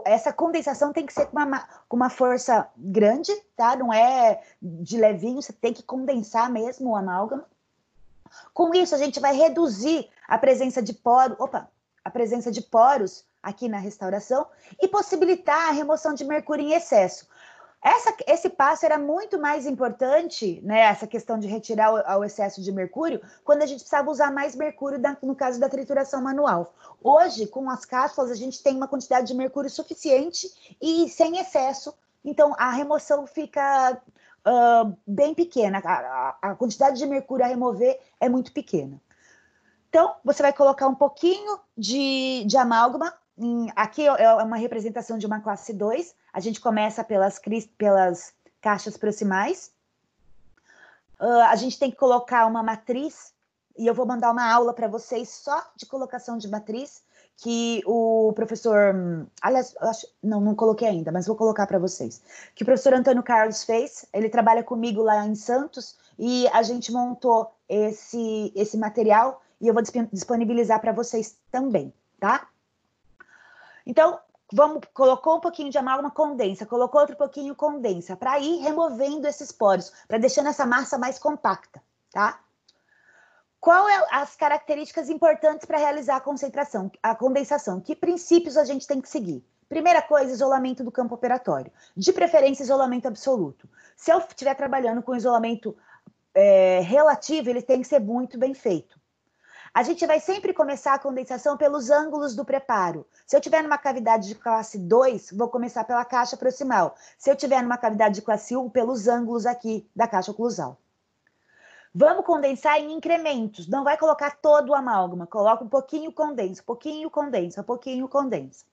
essa condensação tem que ser com uma força grande, tá? Não é de levinho, você tem que condensar mesmo o amálgama. Com isso, a gente vai reduzir a presença de poros aqui na restauração e possibilitar a remoção de mercúrio em excesso. Esse passo era muito mais importante, né, essa questão de retirar o excesso de mercúrio, quando a gente precisava usar mais mercúrio no caso da trituração manual. Hoje, com as cápsulas, a gente tem uma quantidade de mercúrio suficiente e sem excesso, então a remoção fica bem pequena, a quantidade de mercúrio a remover é muito pequena. Então, você vai colocar um pouquinho de amálgama. Aqui é uma representação de uma classe 2. A gente começa pelas caixas proximais. A gente tem que colocar uma matriz, e eu vou mandar uma aula para vocês só de colocação de matriz, que o professor... Aliás, não coloquei ainda, mas vou colocar para vocês. Que o professor Antônio Carlos fez, ele trabalha comigo lá em Santos, e a gente montou esse material, e eu vou disponibilizar para vocês também, tá? Então, colocou um pouquinho de amálgama, condensa, colocou outro pouquinho, condensa, para ir removendo esses poros, para deixando essa massa mais compacta, tá? Qual é as características importantes para realizar a condensação? Que princípios a gente tem que seguir? Primeira coisa, isolamento do campo operatório. De preferência, isolamento absoluto. Se eu estiver trabalhando com isolamento relativo, ele tem que ser muito bem feito. A gente vai sempre começar a condensação pelos ângulos do preparo. Se eu tiver numa cavidade de classe 2, vou começar pela caixa proximal. Se eu tiver numa cavidade de classe 1, pelos ângulos aqui da caixa oclusal. Vamos condensar em incrementos. Não vai colocar todo o amálgama. Coloca um pouquinho, condensa, um pouquinho, condensa, um pouquinho, condensa.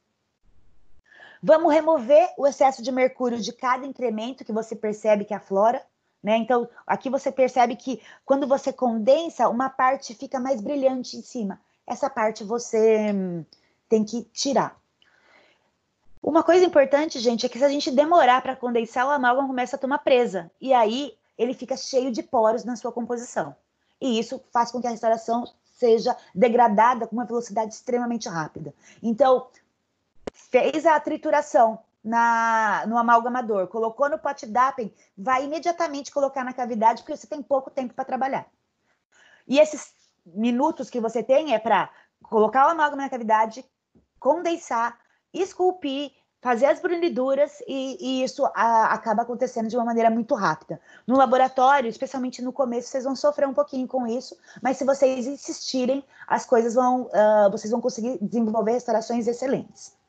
Vamos remover o excesso de mercúrio de cada incremento que você percebe que aflora. Né? Então, aqui você percebe que quando você condensa, uma parte fica mais brilhante em cima. Essa parte você tem que tirar. Uma coisa importante, gente, é que se a gente demorar para condensar, o amálgama começa a tomar presa. E aí, ele fica cheio de poros na sua composição. E isso faz com que a restauração seja degradada com uma velocidade extremamente rápida. Então, fez a trituração no amalgamador, colocou no pot Dappen, vai imediatamente colocar na cavidade, porque você tem pouco tempo para trabalhar. E esses minutos que você tem é para colocar o amálgama na cavidade, condensar, esculpir, fazer as bruniduras, e isso acaba acontecendo de uma maneira muito rápida. No laboratório, especialmente no começo, vocês vão sofrer um pouquinho com isso, mas se vocês insistirem, as coisas vocês vão conseguir desenvolver restaurações excelentes.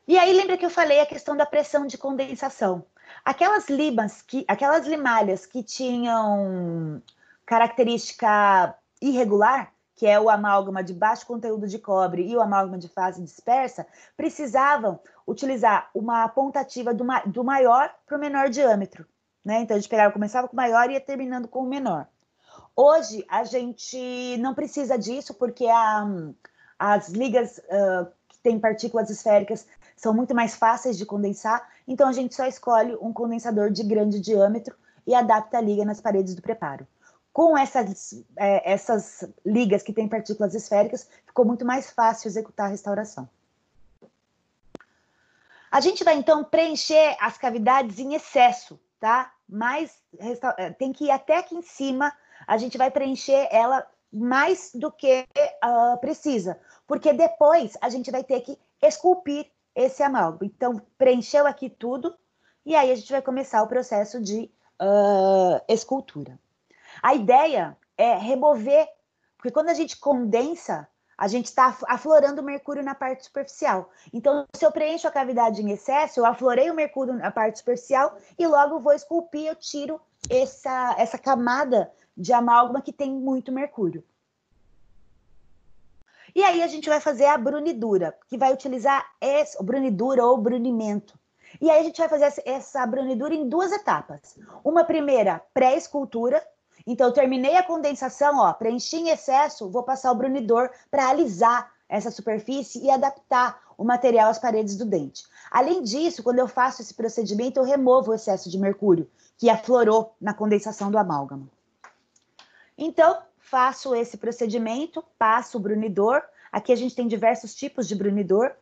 E aí, lembra que eu falei a questão da pressão de condensação. Aquelas limalhas que tinham característica irregular, que é o amálgama de baixo conteúdo de cobre e o amálgama de fase dispersa, precisavam utilizar uma pontativa do maior para o menor diâmetro. Né? Então, a gente começava com o maior e ia terminando com o menor. Hoje, a gente não precisa disso, porque as ligas que têm partículas esféricas são muito mais fáceis de condensar, então a gente só escolhe um condensador de grande diâmetro e adapta a liga nas paredes do preparo. Com essas ligas que têm partículas esféricas, ficou muito mais fácil executar a restauração. A gente vai, então, preencher as cavidades em excesso, tá? Mas tem que ir até aqui em cima, a gente vai preencher ela mais do que precisa, porque depois a gente vai ter que esculpir esse amálgama. Então, preencheu aqui tudo, e aí a gente vai começar o processo de escultura. A ideia é remover, porque quando a gente condensa, a gente está aflorando o mercúrio na parte superficial. Então, se eu preencho a cavidade em excesso, eu aflorei o mercúrio na parte superficial e logo vou esculpir, eu tiro essa camada de amálgama que tem muito mercúrio. E aí a gente vai fazer a brunidura, que vai utilizar brunidura ou brunimento. E aí a gente vai fazer essa brunidura em duas etapas. Uma primeira, pré-escultura. Então, eu terminei a condensação, preenchi em excesso, vou passar o brunidor para alisar essa superfície e adaptar o material às paredes do dente. Além disso, quando eu faço esse procedimento, eu removo o excesso de mercúrio, que aflorou na condensação do amálgama. Então, faço esse procedimento, passo o brunidor. Aqui a gente tem diversos tipos de brunidor.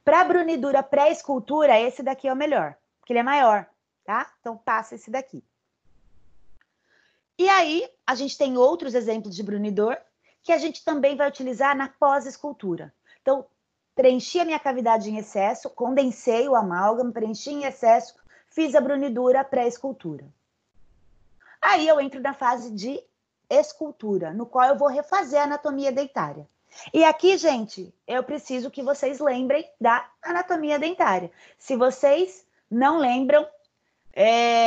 Para a brunidura pré-escultura, esse daqui é o melhor, porque ele é maior, tá? Então, passa esse daqui. E aí, a gente tem outros exemplos de brunidor que a gente também vai utilizar na pós-escultura. Então, preenchi a minha cavidade em excesso, condensei o amálgama, preenchi em excesso, fiz a brunidura pré-escultura. Aí eu entro na fase de escultura, no qual eu vou refazer a anatomia dentária. E aqui, gente, eu preciso que vocês lembrem da anatomia dentária. Se vocês não lembram,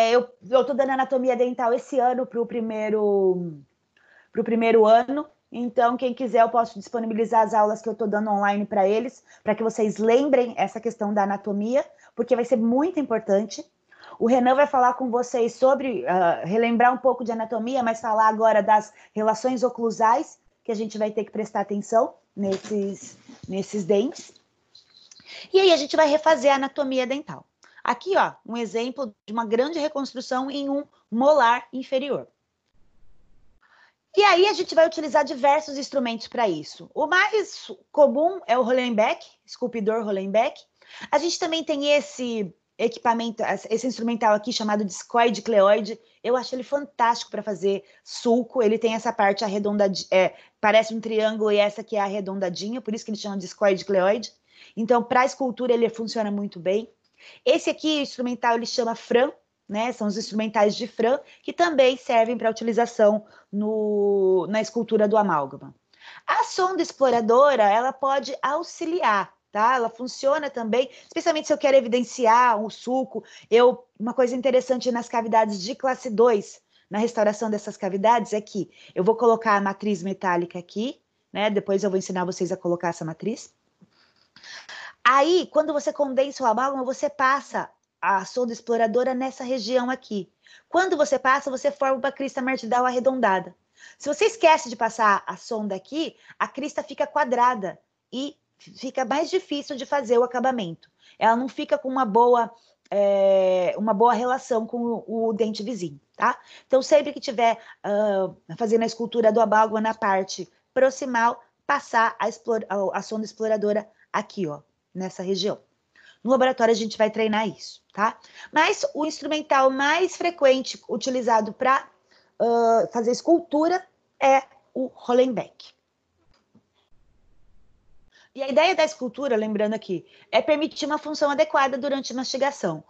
eu estou dando anatomia dental esse ano para o primeiro ano. Então, quem quiser, eu posso disponibilizar as aulas que eu estou dando online para eles, para que vocês lembrem essa questão da anatomia, porque vai ser muito importante. O Renan vai falar com vocês sobre, relembrar um pouco de anatomia, mas falar agora das relações oclusais, que a gente vai ter que prestar atenção nesses dentes. E aí a gente vai refazer a anatomia dental. Aqui, um exemplo de uma grande reconstrução em um molar inferior. E aí a gente vai utilizar diversos instrumentos para isso. O mais comum é o Hollenbeck, esculpidor Hollenbeck. A gente também tem esse equipamento, esse instrumental aqui chamado discoide cleoide. Eu acho ele fantástico para fazer sulco. Ele tem essa parte arredondadinha, parece um triângulo, e essa aqui é arredondadinha, por isso que ele chama discoide cleoide. Então, para a escultura, ele funciona muito bem. Esse aqui, instrumental, ele chama Fran. né? São os instrumentais de Fran, que também servem para utilização na escultura do amálgama. A sonda exploradora, ela pode auxiliar, tá? Ela funciona também, especialmente se eu quero evidenciar o sulco. Uma coisa interessante nas cavidades de classe 2, na restauração dessas cavidades, é que eu vou colocar a matriz metálica aqui, né? Depois eu vou ensinar vocês a colocar essa matriz. Aí, quando você condensa o amálgama, você passa a sonda exploradora nessa região aqui. Quando você passa, você forma uma crista martidal arredondada. Se você esquece de passar a sonda aqui, a crista fica quadrada e fica mais difícil de fazer o acabamento. Ela não fica com uma boa relação com o dente vizinho, tá? Então, sempre que tiver fazendo a escultura do amálgama na parte proximal, passar a sonda exploradora aqui, ó, nessa região. No laboratório a gente vai treinar isso, tá? Mas o instrumental mais frequente utilizado para fazer escultura é o Hollenbeck. E a ideia da escultura, lembrando aqui, é permitir uma função adequada durante a mastigação.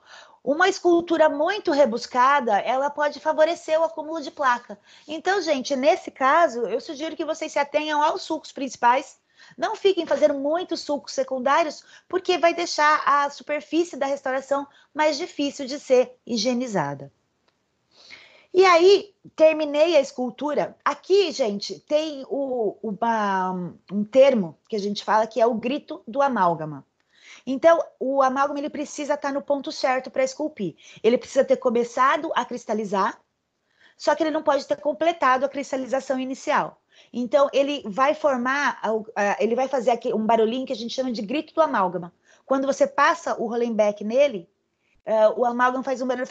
Uma escultura muito rebuscada, ela pode favorecer o acúmulo de placa. Então, gente, nesse caso, eu sugiro que vocês se atenham aos sulcos principais. Não fiquem fazendo muitos sulcos secundários, porque vai deixar a superfície da restauração mais difícil de ser higienizada. E aí, terminei a escultura. Aqui, gente, tem um termo que a gente fala que é o grito do amálgama. Então, o amálgama ele precisa estar no ponto certo para esculpir. Ele precisa ter começado a cristalizar, só que ele não pode ter completado a cristalização inicial. Então, ele vai ele vai fazer aqui um barulhinho que a gente chama de grito do amálgama. Quando você passa o Hollenbeck nele, o amálgama faz um barulho,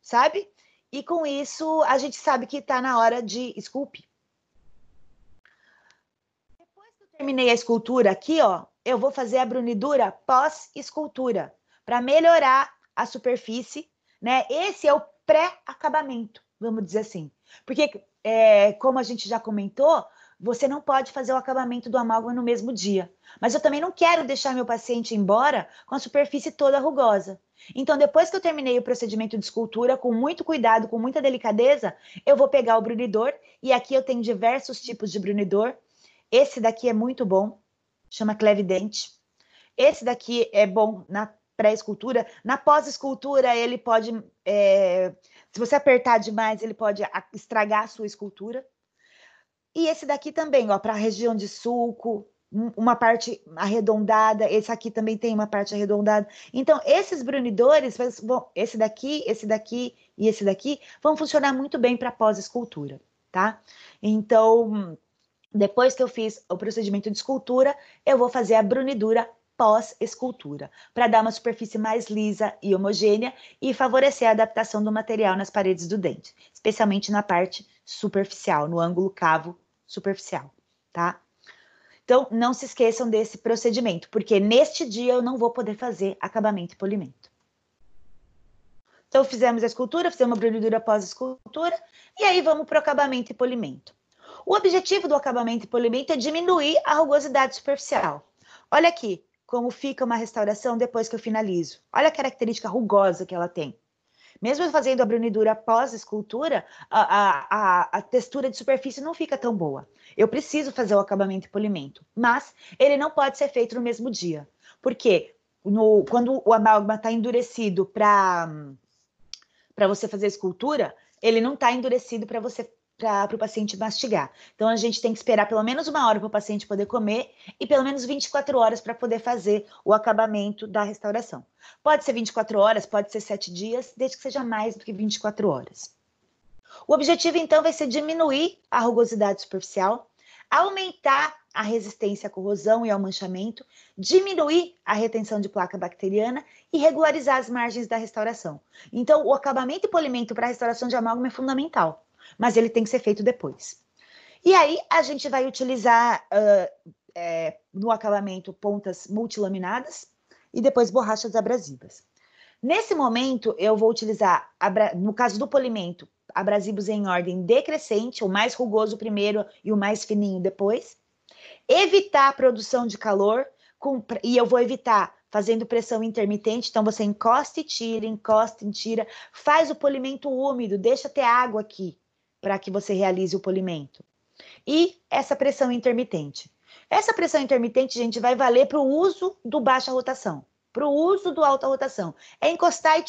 sabe? E com isso, a gente sabe que está na hora de esculpir. Depois que eu terminei a escultura aqui, ó, eu vou fazer a brunidura pós-escultura, para melhorar a superfície, né? Esse é o pré-acabamento, vamos dizer assim. Porque, como a gente já comentou, você não pode fazer o acabamento do amálgama no mesmo dia. Mas eu também não quero deixar meu paciente embora com a superfície toda rugosa. Então, depois que eu terminei o procedimento de escultura, com muito cuidado, com muita delicadeza, eu vou pegar o brunidor, e aqui eu tenho diversos tipos de brunidor. Esse daqui é muito bom, chama Clevidente. Esse daqui é bom na pré-escultura. Na pós-escultura, ele pode, se você apertar demais, ele pode estragar a sua escultura. E esse daqui também, ó, para a região de sulco, uma parte arredondada, esse aqui também tem uma parte arredondada. Então, esses brunidores, esse daqui e esse daqui, vão funcionar muito bem para pós-escultura, tá? Então, depois que eu fiz o procedimento de escultura, eu vou fazer a brunidura pós-escultura, para dar uma superfície mais lisa e homogênea e favorecer a adaptação do material nas paredes do dente, especialmente na parte superficial, no ângulo cavo superficial, tá? Então, não se esqueçam desse procedimento, porque neste dia eu não vou poder fazer acabamento e polimento. Então, fizemos a escultura, fizemos uma brunidura pós-escultura, e aí vamos para o acabamento e polimento. O objetivo do acabamento e polimento é diminuir a rugosidade superficial. Olha aqui como fica uma restauração depois que eu finalizo. Olha a característica rugosa que ela tem. Mesmo fazendo a brunidura pós-escultura, a textura de superfície não fica tão boa. Eu preciso fazer o acabamento e polimento, mas ele não pode ser feito no mesmo dia. Porque quando o amálgama está endurecido para você fazer a escultura, ele não está endurecido para o paciente mastigar. Então, a gente tem que esperar pelo menos 1 hora para o paciente poder comer e pelo menos 24 horas para poder fazer o acabamento da restauração. Pode ser 24 horas, pode ser 7 dias, desde que seja mais do que 24 horas. O objetivo, então, vai ser diminuir a rugosidade superficial, aumentar a resistência à corrosão e ao manchamento, diminuir a retenção de placa bacteriana e regularizar as margens da restauração. Então, o acabamento e polimento para a restauração de amálgama é fundamental, mas ele tem que ser feito depois. E aí, a gente vai utilizar no acabamento pontas multilaminadas e depois borrachas abrasivas. Nesse momento, eu vou utilizar, no caso do polimento, abrasivos em ordem decrescente, o mais rugoso primeiro e o mais fininho depois. Evitar a produção de calor, e eu vou evitar fazendo pressão intermitente, então você encosta e tira, faz o polimento úmido, deixa ter água aqui, para que você realize o polimento. E essa pressão intermitente. Essa pressão intermitente, gente, vai valer para o uso do baixa rotação, para o uso do alta rotação. É encostar e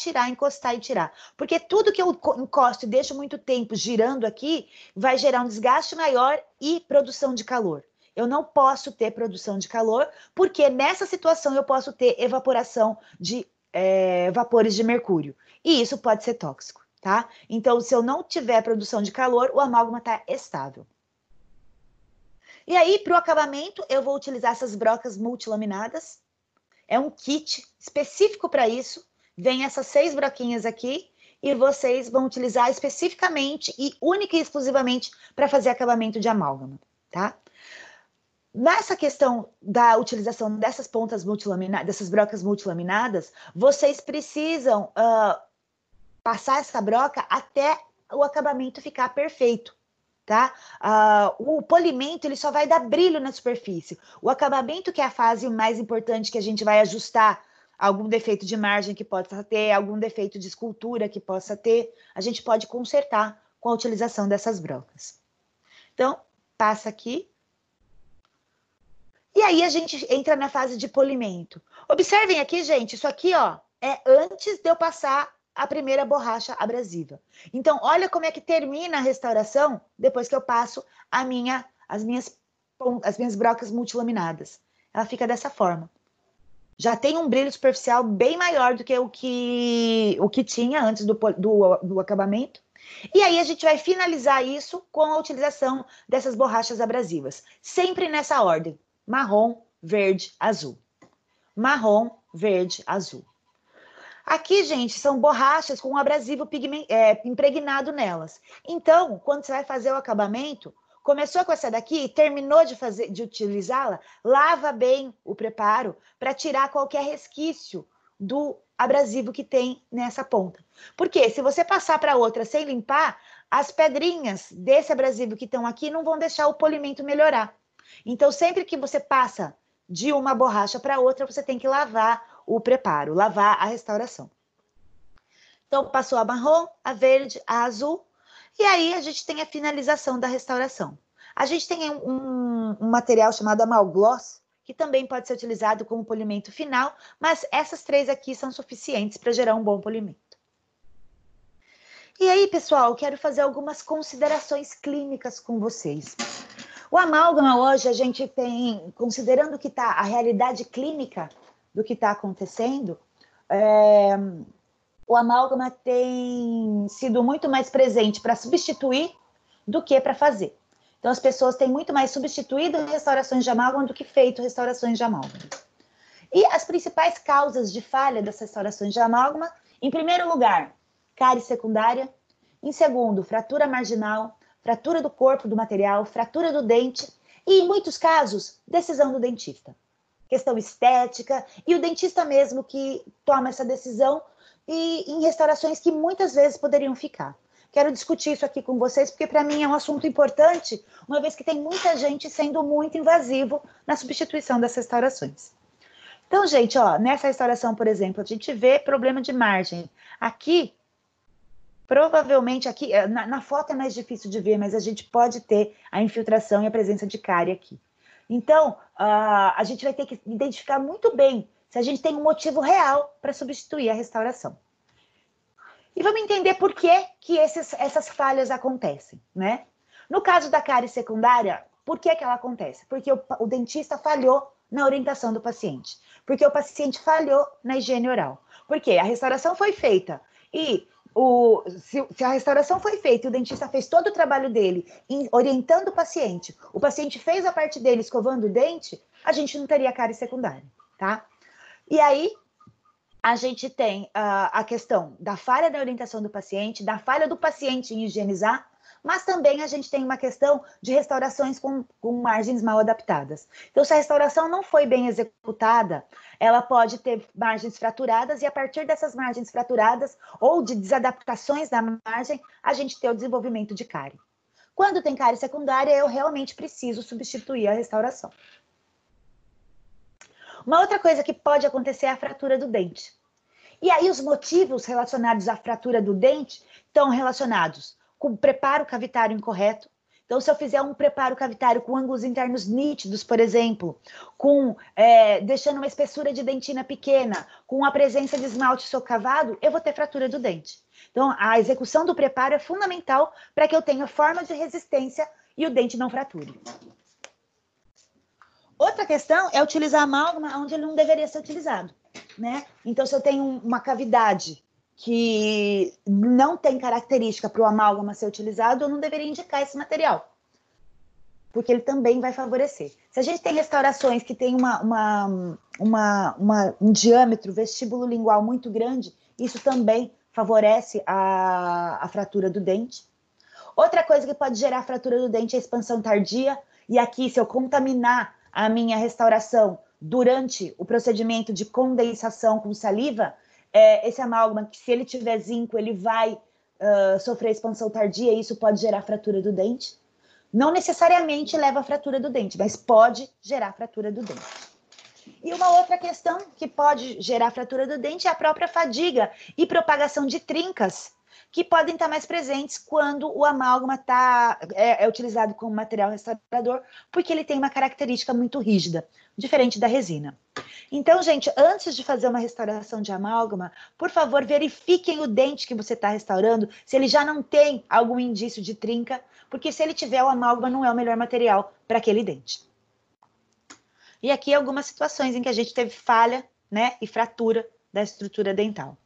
tirar. Porque tudo que eu encosto e deixo muito tempo girando aqui, vai gerar um desgaste maior e produção de calor. Eu não posso ter produção de calor, porque nessa situação eu posso ter evaporação de vapores de mercúrio. E isso pode ser tóxico, tá? Então, se eu não tiver produção de calor, o amálgama está estável. E aí, para o acabamento, eu vou utilizar essas brocas multilaminadas. É um kit específico para isso. Vem essas 6 broquinhas aqui e vocês vão utilizar especificamente e única e exclusivamente para fazer acabamento de amálgama, tá? Nessa questão da utilização dessas pontas multilaminadas, dessas brocas multilaminadas, vocês precisam passar essa broca até o acabamento ficar perfeito, tá? O polimento, ele só vai dar brilho na superfície. O acabamento, que é a fase mais importante, que a gente vai ajustar algum defeito de margem que possa ter, algum defeito de escultura que possa ter, a gente pode consertar com a utilização dessas brocas. Então, passa aqui. E aí a gente entra na fase de polimento. Observem aqui, gente, isso aqui, ó, é antes de eu passar a primeira borracha abrasiva. Então, olha como é que termina a restauração depois que eu passo as minhas brocas multilaminadas. Ela fica dessa forma. Já tem um brilho superficial bem maior do que o que tinha antes do acabamento. E aí a gente vai finalizar isso com a utilização dessas borrachas abrasivas. Sempre nessa ordem. Marrom, verde, azul. Marrom, verde, azul. Aqui, gente, são borrachas com abrasivo impregnado nelas. Então, quando você vai fazer o acabamento, começou com essa daqui e terminou de utilizá-la, lava bem o preparo para tirar qualquer resquício do abrasivo que tem nessa ponta. Porque se você passar para outra sem limpar, as pedrinhas desse abrasivo que estão aqui não vão deixar o polimento melhorar. Então, sempre que você passa de uma borracha para outra, você tem que lavar o preparo, lavar a restauração. Então, passou a marrom, a verde, a azul, e aí a gente tem a finalização da restauração. A gente tem um material chamado Amalgloss, que também pode ser utilizado como polimento final, mas essas 3 aqui são suficientes para gerar um bom polimento. E aí, pessoal, eu quero fazer algumas considerações clínicas com vocês. O amálgama hoje a gente tem, considerando que está a realidade clínica do que está acontecendo, o amálgama tem sido muito mais presente para substituir do que para fazer. Então, as pessoas têm muito mais substituído restaurações de amálgama do que feito restaurações de amálgama. E as principais causas de falha das restaurações de amálgama, em primeiro lugar, cárie secundária. Em segundo, fratura marginal, fratura do corpo do material, fratura do dente e, em muitos casos, decisão do dentista. Questão estética e o dentista mesmo que toma essa decisão e em restaurações que muitas vezes poderiam ficar. Quero discutir isso aqui com vocês porque para mim é um assunto importante, uma vez que tem muita gente sendo muito invasivo na substituição das restaurações. Então, gente, ó, nessa restauração, por exemplo, a gente vê problema de margem. Aqui, provavelmente aqui, na foto é mais difícil de ver, mas a gente pode ter a infiltração e a presença de cárie aqui. Então, a gente vai ter que identificar muito bem se a gente tem um motivo real para substituir a restauração. E vamos entender por que essas falhas acontecem, né? No caso da cárie secundária, por que ela acontece? Porque o dentista falhou na orientação do paciente. Porque o paciente falhou na higiene oral. Porque a restauração foi feita e se a restauração foi feita e o dentista fez todo o trabalho dele orientando o paciente fez a parte dele escovando o dente, a gente não teria cárie secundária, tá? E aí, a gente tem a questão da falha da orientação do paciente, da falha do paciente em higienizar, mas também a gente tem uma questão de restaurações com margens mal adaptadas. Então, se a restauração não foi bem executada, ela pode ter margens fraturadas e a partir dessas margens fraturadas ou de desadaptações da margem, a gente tem o desenvolvimento de cárie. Quando tem cárie secundária, eu realmente preciso substituir a restauração. Uma outra coisa que pode acontecer é a fratura do dente. E aí os motivos relacionados à fratura do dente estão relacionados com preparo cavitário incorreto. Então, se eu fizer um preparo cavitário com ângulos internos nítidos, por exemplo, deixando uma espessura de dentina pequena, com a presença de esmalte socavado, eu vou ter fratura do dente. Então, a execução do preparo é fundamental para que eu tenha forma de resistência e o dente não frature. Outra questão é utilizar amálgama onde ele não deveria ser utilizado, né? Então, se eu tenho uma cavidade que não tem característica para o amálgama ser utilizado, eu não deveria indicar esse material, porque ele também vai favorecer. Se a gente tem restaurações que tem um diâmetro vestíbulo-lingual muito grande, isso também favorece a fratura do dente. Outra coisa que pode gerar fratura do dente é a expansão tardia, e aqui, se eu contaminar a minha restauração durante o procedimento de condensação com saliva, esse amálgama, que se ele tiver zinco, ele vai sofrer expansão tardia, e isso pode gerar fratura do dente. Não necessariamente leva à fratura do dente, mas pode gerar fratura do dente. E uma outra questão que pode gerar fratura do dente é a própria fadiga e propagação de trincas, que podem estar mais presentes quando o amálgama é utilizado como material restaurador, porque ele tem uma característica muito rígida, diferente da resina. Então, gente, antes de fazer uma restauração de amálgama, por favor, verifiquem o dente que você está restaurando, se ele já não tem algum indício de trinca, porque se ele tiver, o amálgama não é o melhor material para aquele dente. E aqui algumas situações em que a gente teve falha, né, e fratura da estrutura dental.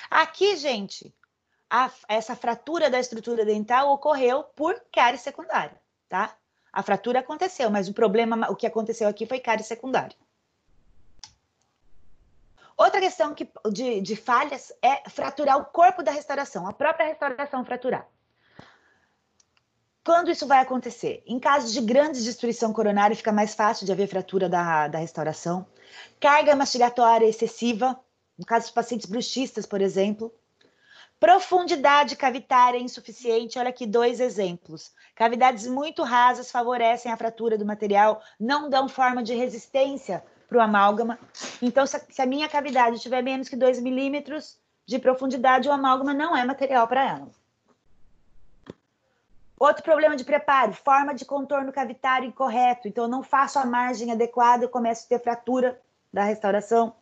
Aqui, gente, essa fratura da estrutura dental ocorreu por cárie secundária, tá? A fratura aconteceu, mas o que aconteceu aqui foi cárie secundária. Outra questão de falhas é fraturar o corpo da restauração, a própria restauração fraturar. Quando isso vai acontecer? Em casos de grande destruição coronária, fica mais fácil de haver fratura da restauração. Carga mastigatória excessiva, no caso dos pacientes bruxistas, por exemplo. Profundidade cavitária insuficiente, olha aqui 2 exemplos. Cavidades muito rasas favorecem a fratura do material, não dão forma de resistência para o amálgama. Então, se a minha cavidade tiver menos que 2 milímetros de profundidade, o amálgama não é material para ela. Outro problema de preparo, forma de contorno cavitário incorreto. Então, eu não faço a margem adequada, eu começo a ter fratura da restauração.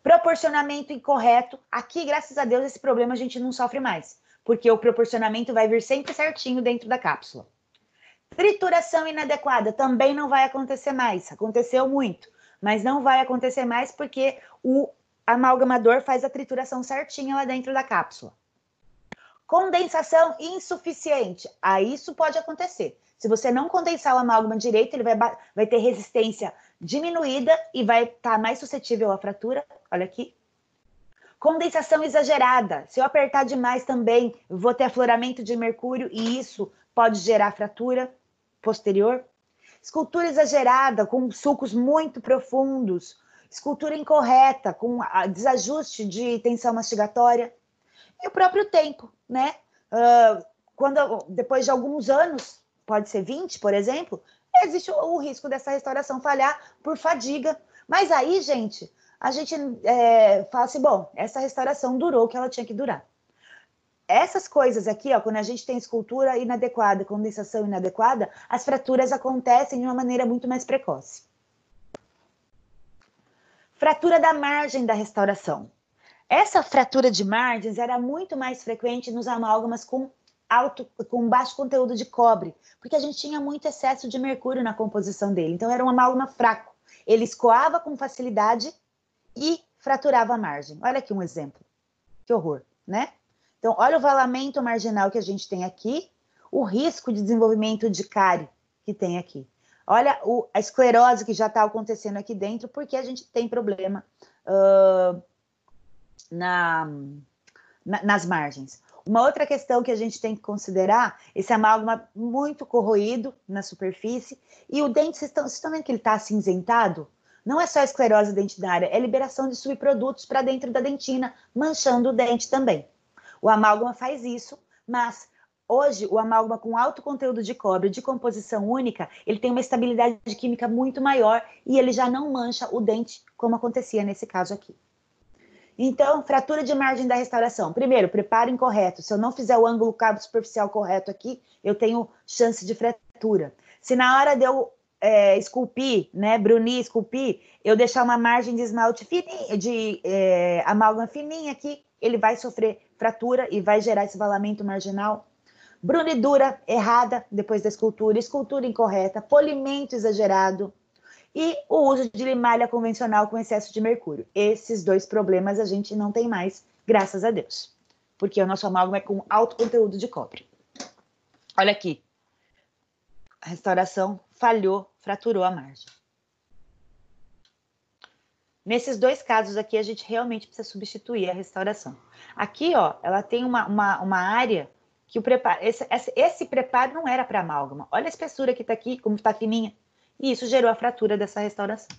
Proporcionamento incorreto. Aqui, graças a Deus, esse problema a gente não sofre mais, porque o proporcionamento vai vir sempre certinho dentro da cápsula. Trituração inadequada também não vai acontecer mais. Aconteceu muito, mas não vai acontecer mais porque o amalgamador faz a trituração certinha lá dentro da cápsula. Condensação insuficiente. Aí isso pode acontecer. Se você não condensar o amálgama direito, ele vai ter resistência diminuída e vai estar mais suscetível à fratura. Olha aqui. Condensação exagerada. Se eu apertar demais também, eu vou ter afloramento de mercúrio e isso pode gerar fratura posterior. Escultura exagerada, com sulcos muito profundos. Escultura incorreta, com desajuste de tensão mastigatória. E o próprio tempo, né? Depois de alguns anos, pode ser 20, por exemplo, existe o risco dessa restauração falhar por fadiga. Mas aí, gente, a gente fala assim, bom, essa restauração durou o que ela tinha que durar. Essas coisas aqui, ó, quando a gente tem escultura inadequada, condensação inadequada, as fraturas acontecem de uma maneira muito mais precoce. Fratura da margem da restauração. Essa fratura de margens era muito mais frequente nos amálgamas com baixo conteúdo de cobre, porque a gente tinha muito excesso de mercúrio na composição dele. Então, era um amálgama fraco. Ele escoava com facilidade e fraturava a margem. Olha aqui um exemplo. Que horror, né? Então, olha o valamento marginal que a gente tem aqui, o risco de desenvolvimento de cárie que tem aqui. Olha a esclerose que já está acontecendo aqui dentro, porque a gente tem problema nas margens. Uma outra questão que a gente tem que considerar, esse amálgama muito corroído na superfície, e o dente, vocês estão vendo que ele está acinzentado? Não é só esclerose dentinária, é liberação de subprodutos para dentro da dentina, manchando o dente também. O amálgama faz isso, mas Hoje, o amálgama com alto conteúdo de cobre, de composição única, ele tem uma estabilidade química muito maior e ele já não mancha o dente, como acontecia nesse caso aqui. Então, fratura de margem da restauração. Primeiro, preparo incorreto. Se eu não fizer o ângulo cabo superficial correto aqui, eu tenho chance de fratura. Se na hora de eu esculpir, né, brunir, esculpir, eu deixar uma margem de esmalte fininha, de amálgama fininha aqui, ele vai sofrer fratura e vai gerar esse valamento marginal. Brunidura errada depois da escultura, escultura incorreta, polimento exagerado e o uso de limalha convencional com excesso de mercúrio. Esses 2 problemas a gente não tem mais, graças a Deus, porque o nosso amálgama é com alto conteúdo de cobre. Olha aqui, a restauração falhou, fraturou a margem. Nesses 2 casos aqui, a gente realmente precisa substituir a restauração. Aqui, ó, ela tem uma área que o preparo, esse preparo não era para amálgama. Olha a espessura que tá aqui, como tá fininha. E isso gerou a fratura dessa restauração.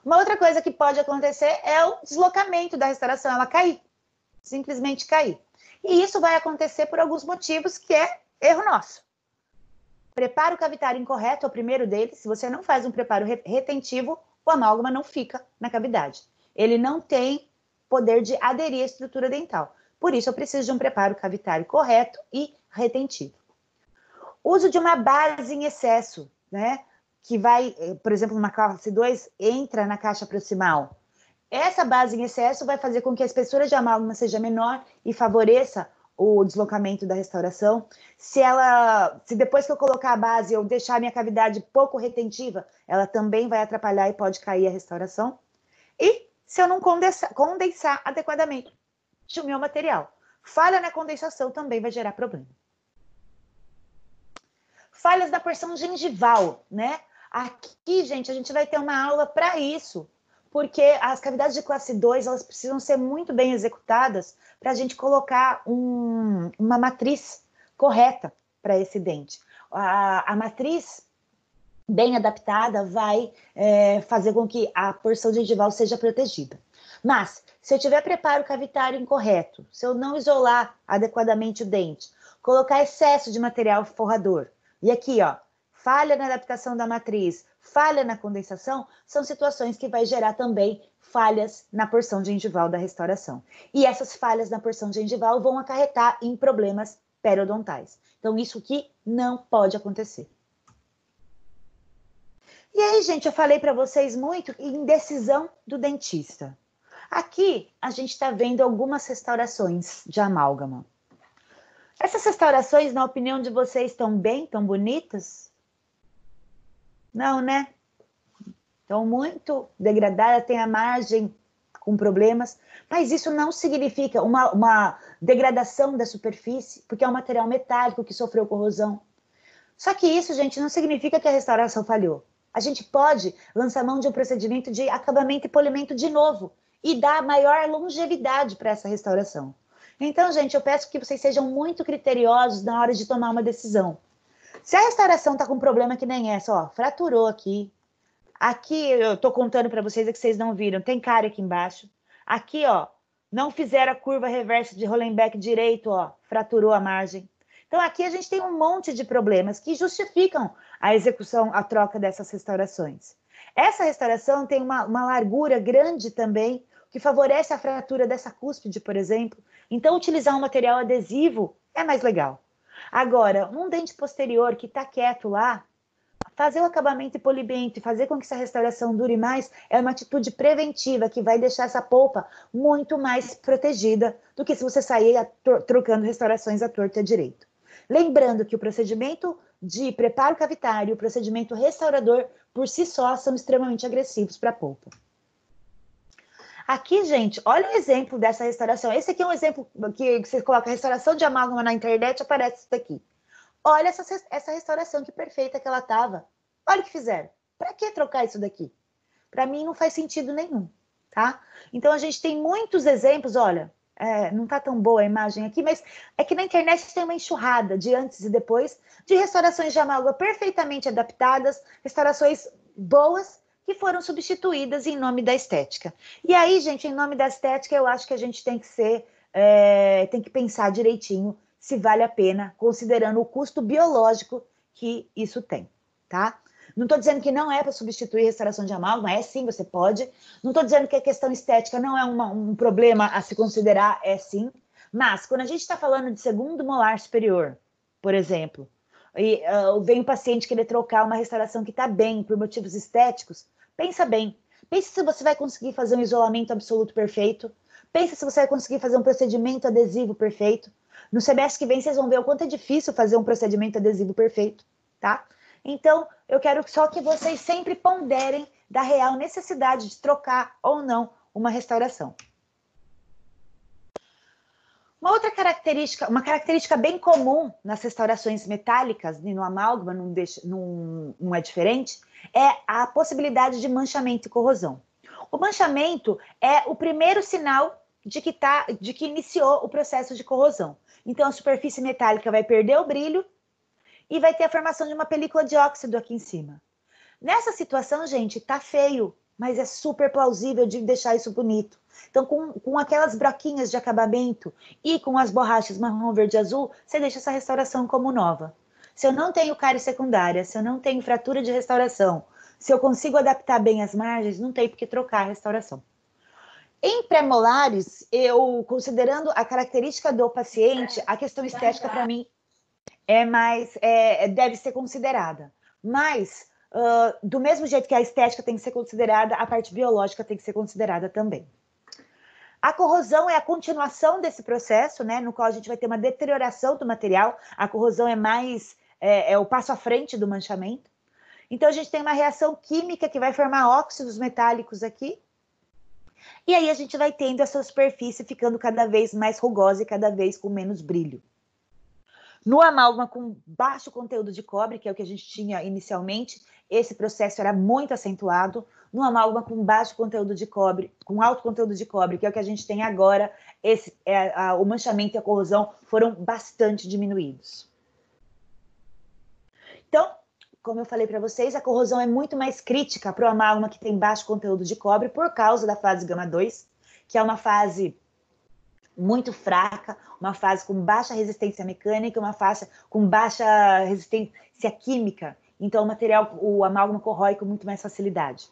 Uma outra coisa que pode acontecer é o deslocamento da restauração, ela cair, simplesmente cair. E isso vai acontecer por alguns motivos, que é erro nosso. Preparo cavitário incorreto é o primeiro deles. Se você não faz um preparo retentivo, o amálgama não fica na cavidade. Ele não tem poder de aderir à estrutura dental. Por isso, eu preciso de um preparo cavitário correto e retentivo. Uso de uma base em excesso, né? Que vai, por exemplo, numa classe 2, entra na caixa proximal. Essa base em excesso vai fazer com que a espessura de amálgama seja menor e favoreça o deslocamento da restauração. Se depois que eu colocar a base, eu deixar a minha cavidade pouco retentiva, ela também vai atrapalhar e pode cair a restauração. E se eu não condensar adequadamente o meu material, falha na condensação também vai gerar problema. Falhas da porção gengival, né? Aqui, gente, a gente vai ter uma aula para isso, porque as cavidades de classe 2, elas precisam ser muito bem executadas para a gente colocar uma matriz correta para esse dente. A matriz bem adaptada vai fazer com que a porção gengival seja protegida. Mas, se eu tiver preparo cavitário incorreto, se eu não isolar adequadamente o dente, colocar excesso de material forrador, e aqui, ó, falha na adaptação da matriz, falha na condensação, são situações que vai gerar também falhas na porção gengival da restauração. E essas falhas na porção gengival vão acarretar em problemas periodontais. Então, isso aqui não pode acontecer. E aí, gente, eu falei para vocês muito em decisão do dentista. Aqui, a gente está vendo algumas restaurações de amálgama. Essas restaurações, na opinião de vocês, estão bem, estão bonitas? Não, né? Estão muito degradadas, tem a margem com problemas, mas isso não significa uma degradação da superfície, porque é um material metálico que sofreu corrosão. Só que isso, gente, não significa que a restauração falhou. A gente pode lançar mão de um procedimento de acabamento e polimento de novo e dar maior longevidade para essa restauração. Então, gente, eu peço que vocês sejam muito criteriosos na hora de tomar uma decisão. Se a restauração está com um problema que nem essa, ó, fraturou aqui. Aqui, eu estou contando para vocês, é que vocês não viram, tem cárie aqui embaixo. Aqui, ó, não fizeram a curva reversa de Hollenbeck direito, ó, fraturou a margem. Então, aqui a gente tem um monte de problemas que justificam a execução, a troca dessas restaurações. Essa restauração tem uma largura grande também, que favorece a fratura dessa cúspide, por exemplo. Então, utilizar um material adesivo é mais legal. Agora, um dente posterior que está quieto lá, fazer o acabamento e polimento e fazer com que essa restauração dure mais é uma atitude preventiva que vai deixar essa polpa muito mais protegida do que se você sair trocando restaurações à torta e à direito. Lembrando que o procedimento de preparo cavitário e o procedimento restaurador, por si só, são extremamente agressivos para a polpa. Aqui, gente, olha o exemplo dessa restauração. Esse aqui é um exemplo que você coloca restauração de amálgama na internet, aparece isso daqui. Olha essa restauração, que perfeita que ela estava. Olha o que fizeram. Para que trocar isso daqui? Para mim não faz sentido nenhum, tá? Então a gente tem muitos exemplos, olha, não tá tão boa a imagem aqui, mas é que na internet tem uma enxurrada de antes e depois de restaurações de amálgama perfeitamente adaptadas, restaurações boas, que foram substituídas em nome da estética. E aí, gente, em nome da estética, eu acho que a gente tem que pensar direitinho se vale a pena, considerando o custo biológico que isso tem, tá? Não estou dizendo que não é para substituir restauração de amálgama, é sim, você pode. Não estou dizendo que a questão estética não é um problema a se considerar, é sim. Mas, quando a gente está falando de segundo molar superior, por exemplo, e vem o paciente querer trocar uma restauração que está bem por motivos estéticos, pensa bem. Pensa se você vai conseguir fazer um isolamento absoluto perfeito. Pensa se você vai conseguir fazer um procedimento adesivo perfeito. No semestre que vem, vocês vão ver o quanto é difícil fazer um procedimento adesivo perfeito, tá? Então, eu quero só que vocês sempre ponderem da real necessidade de trocar ou não uma restauração. Uma outra característica, uma característica bem comum nas restaurações metálicas, e no amálgama não é diferente, é a possibilidade de manchamento e corrosão. O manchamento é o primeiro sinal de que iniciou o processo de corrosão. Então, a superfície metálica vai perder o brilho e vai ter a formação de uma película de óxido aqui em cima. Nessa situação, gente, tá feio, mas é super plausível de deixar isso bonito. Então, com aquelas broquinhas de acabamento e com as borrachas marrom, verde e azul, você deixa essa restauração como nova. Se eu não tenho cárie secundária, se eu não tenho fratura de restauração, se eu consigo adaptar bem as margens, não tem por que trocar a restauração. Em pré-molares, considerando a característica do paciente, a questão estética, para mim, deve ser considerada. Mas, do mesmo jeito que a estética tem que ser considerada, a parte biológica tem que ser considerada também. A corrosão é a continuação desse processo, né, no qual a gente vai ter uma deterioração do material. A corrosão é o passo à frente do manchamento. Então, a gente tem uma reação química que vai formar óxidos metálicos aqui. E aí, a gente vai tendo essa superfície ficando cada vez mais rugosa e cada vez com menos brilho. No amálgama com baixo conteúdo de cobre, que é o que a gente tinha inicialmente, esse processo era muito acentuado. No amálgama com baixo conteúdo de cobre, com alto conteúdo de cobre, que é o que a gente tem agora, o manchamento e a corrosão foram bastante diminuídos. Então, como eu falei para vocês, a corrosão é muito mais crítica para o amálgama que tem baixo conteúdo de cobre por causa da fase gama 2, que é uma fase muito fraca, uma fase com baixa resistência mecânica, uma fase com baixa resistência química. Então, o amálgama corrói com muito mais facilidade.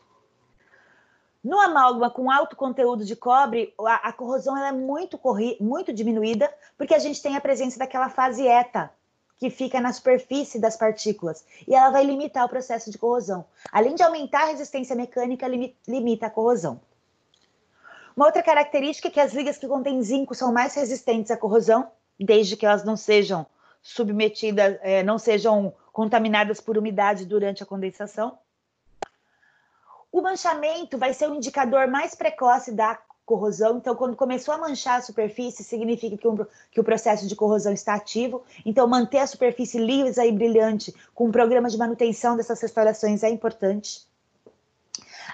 No amálgama com alto conteúdo de cobre, a corrosão ela é muito diminuída, porque a gente tem a presença daquela fase eta, que fica na superfície das partículas, e ela vai limitar o processo de corrosão. Além de aumentar a resistência mecânica, limita a corrosão. Uma outra característica é que as ligas que contêm zinco são mais resistentes à corrosão, desde que elas não sejam submetidas, não sejam contaminadas por umidade durante a condensação. O manchamento vai ser o indicador mais precoce da corrosão. Então, quando começou a manchar a superfície, significa que o processo de corrosão está ativo. Então, manter a superfície lisa e brilhante com um programa de manutenção dessas restaurações é importante.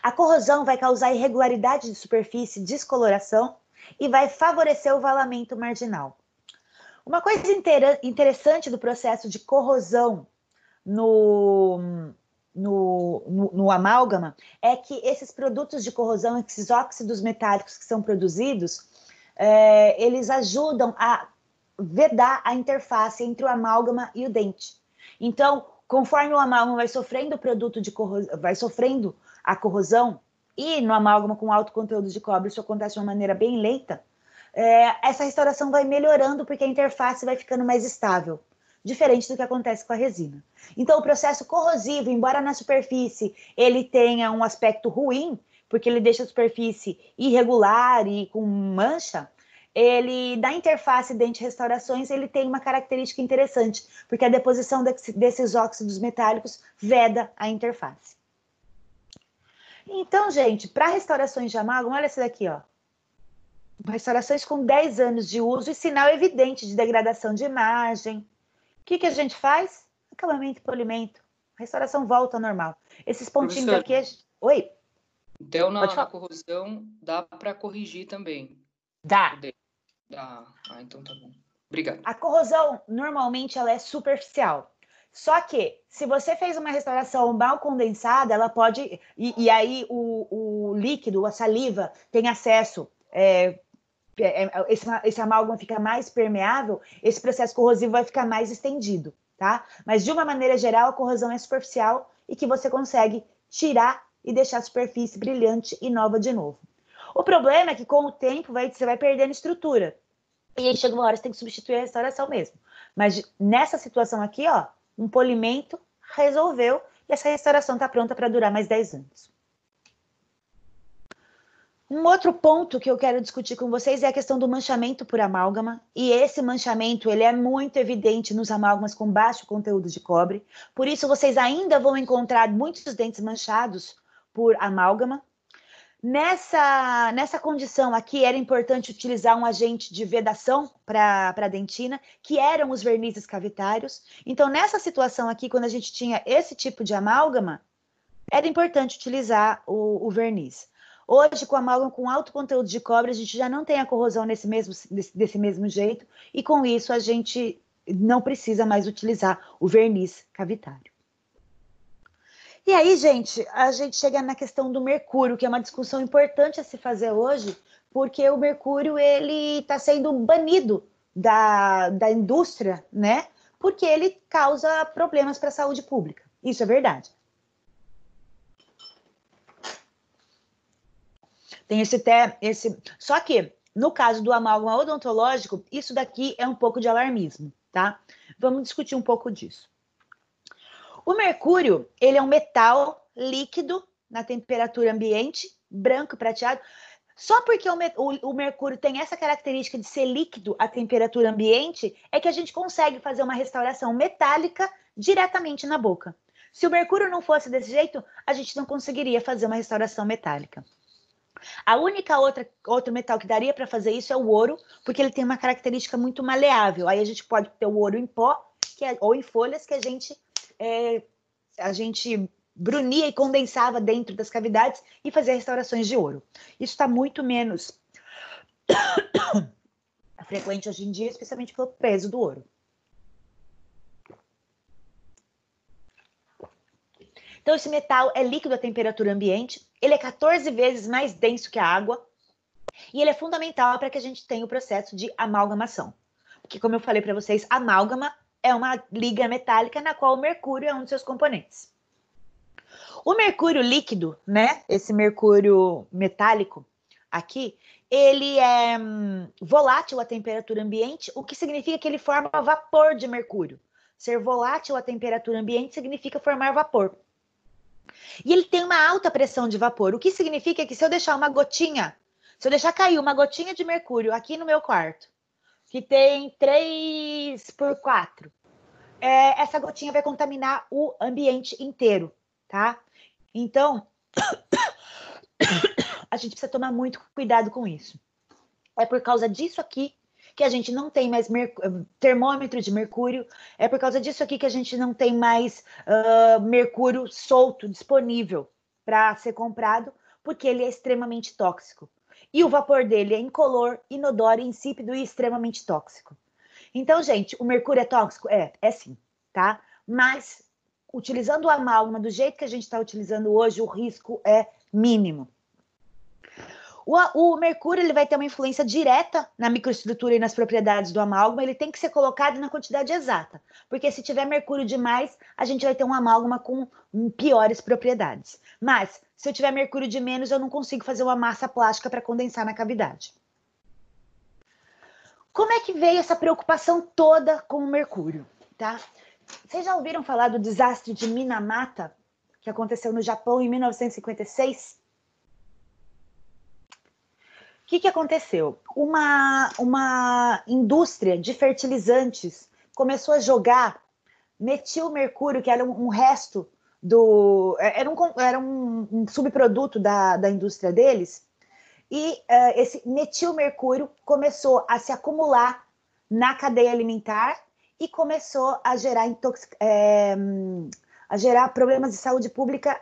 A corrosão vai causar irregularidade de superfície, descoloração e vai favorecer o valamento marginal. Uma coisa interessante do processo de corrosão no amálgama é que esses produtos de corrosão, esses óxidos metálicos que são produzidos, eles ajudam a vedar a interface entre o amálgama e o dente. Então, conforme o amálgama vai sofrendo a corrosão, e no amálgama com alto conteúdo de cobre isso acontece de uma maneira bem lenta, essa restauração vai melhorando porque a interface vai ficando mais estável, diferente do que acontece com a resina. Então, o processo corrosivo, embora na superfície ele tenha um aspecto ruim, porque ele deixa a superfície irregular e com mancha, ele, na interface dente-restaurações, ele tem uma característica interessante, porque a deposição desses óxidos metálicos veda a interface. Então, gente, para restaurações de amálgama, olha essa daqui, ó. Restaurações com 10 anos de uso e sinal evidente de degradação de imagem. O que a gente faz? Acabamento e polimento. A restauração volta ao normal. Esses pontinhos aqui... Oi? Então, na corrosão, dá para corrigir também? Dá. Então tá bom. Obrigado. A corrosão, normalmente, ela é superficial. Só que, se você fez uma restauração mal condensada, ela pode... E aí, o líquido, a saliva, tem acesso esse amálgama fica mais permeável, esse processo corrosivo vai ficar mais estendido, tá? Mas, de uma maneira geral, a corrosão é superficial e que você consegue tirar e deixar a superfície brilhante e nova de novo. O problema é que, com o tempo, você vai perdendo estrutura. E aí chega uma hora que você tem que substituir a restauração mesmo. Mas, nessa situação aqui, ó, um polimento resolveu e essa restauração está pronta para durar mais 10 anos. Um outro ponto que eu quero discutir com vocês é a questão do manchamento por amálgama. E esse manchamento, ele é muito evidente nos amálgamas com baixo conteúdo de cobre. Por isso, vocês ainda vão encontrar muitos dentes manchados por amálgama. Nessa condição aqui, era importante utilizar um agente de vedação para a dentina, que eram os vernizes cavitários. Então, nessa situação aqui, quando a gente tinha esse tipo de amálgama, era importante utilizar o verniz. Hoje, com amálgama com alto conteúdo de cobre, a gente já não tem a corrosão desse mesmo jeito, e com isso a gente não precisa mais utilizar o verniz cavitário. E aí, gente, a gente chega na questão do mercúrio, que é uma discussão importante a se fazer hoje, porque o mercúrio ele está sendo banido da indústria, né? Porque ele causa problemas para a saúde pública. Isso é verdade. Tem Só que, no caso do amálgama odontológico, isso daqui é um pouco de alarmismo, tá? Vamos discutir um pouco disso. O mercúrio, ele é um metal líquido na temperatura ambiente, branco prateado. Só porque o mercúrio tem essa característica de ser líquido à temperatura ambiente, é que a gente consegue fazer uma restauração metálica diretamente na boca. Se o mercúrio não fosse desse jeito, a gente não conseguiria fazer uma restauração metálica. A única outro metal que daria para fazer isso é o ouro, porque ele tem uma característica muito maleável. Aí a gente pode ter o ouro em pó, ou em folhas, que a gente brunia e condensava dentro das cavidades e fazia restaurações de ouro. Isso está muito menos frequente hoje em dia, especialmente pelo peso do ouro. Então, esse metal é líquido à temperatura ambiente, ele é 14 vezes mais denso que a água e ele é fundamental para que a gente tenha o processo de amalgamação. Porque, como eu falei para vocês, amálgama é uma liga metálica na qual o mercúrio é um dos seus componentes. O mercúrio líquido, né, esse mercúrio metálico aqui, ele é volátil à temperatura ambiente, o que significa que ele forma vapor de mercúrio. Ser volátil à temperatura ambiente significa formar vapor. E ele tem uma alta pressão de vapor, o que significa que se eu deixar cair uma gotinha de mercúrio aqui no meu quarto, que tem 3×4, essa gotinha vai contaminar o ambiente inteiro, tá? Então, a gente precisa tomar muito cuidado com isso. É por causa disso aqui que a gente não tem mais termômetro de mercúrio, é por causa disso aqui que a gente não tem mais mercúrio solto, disponível para ser comprado, porque ele é extremamente tóxico. E o vapor dele é incolor, inodoro, insípido e extremamente tóxico. Então, gente, o mercúrio é tóxico? É sim, tá? Mas, utilizando o amálgama do jeito que a gente está utilizando hoje, o risco é mínimo. O mercúrio ele vai ter uma influência direta na microestrutura e nas propriedades do amálgama, ele tem que ser colocado na quantidade exata, porque se tiver mercúrio demais, a gente vai ter um amálgama com piores propriedades. Mas, se eu tiver mercúrio de menos, eu não consigo fazer uma massa plástica para condensar na cavidade. Como é que veio essa preocupação toda com o mercúrio, tá? Vocês já ouviram falar do desastre de Minamata, que aconteceu no Japão em 1956? O que aconteceu? Uma indústria de fertilizantes começou a jogar metilmercúrio, que era um resto era um subproduto da indústria deles, e esse metilmercúrio começou a se acumular na cadeia alimentar e começou a gerar problemas de saúde pública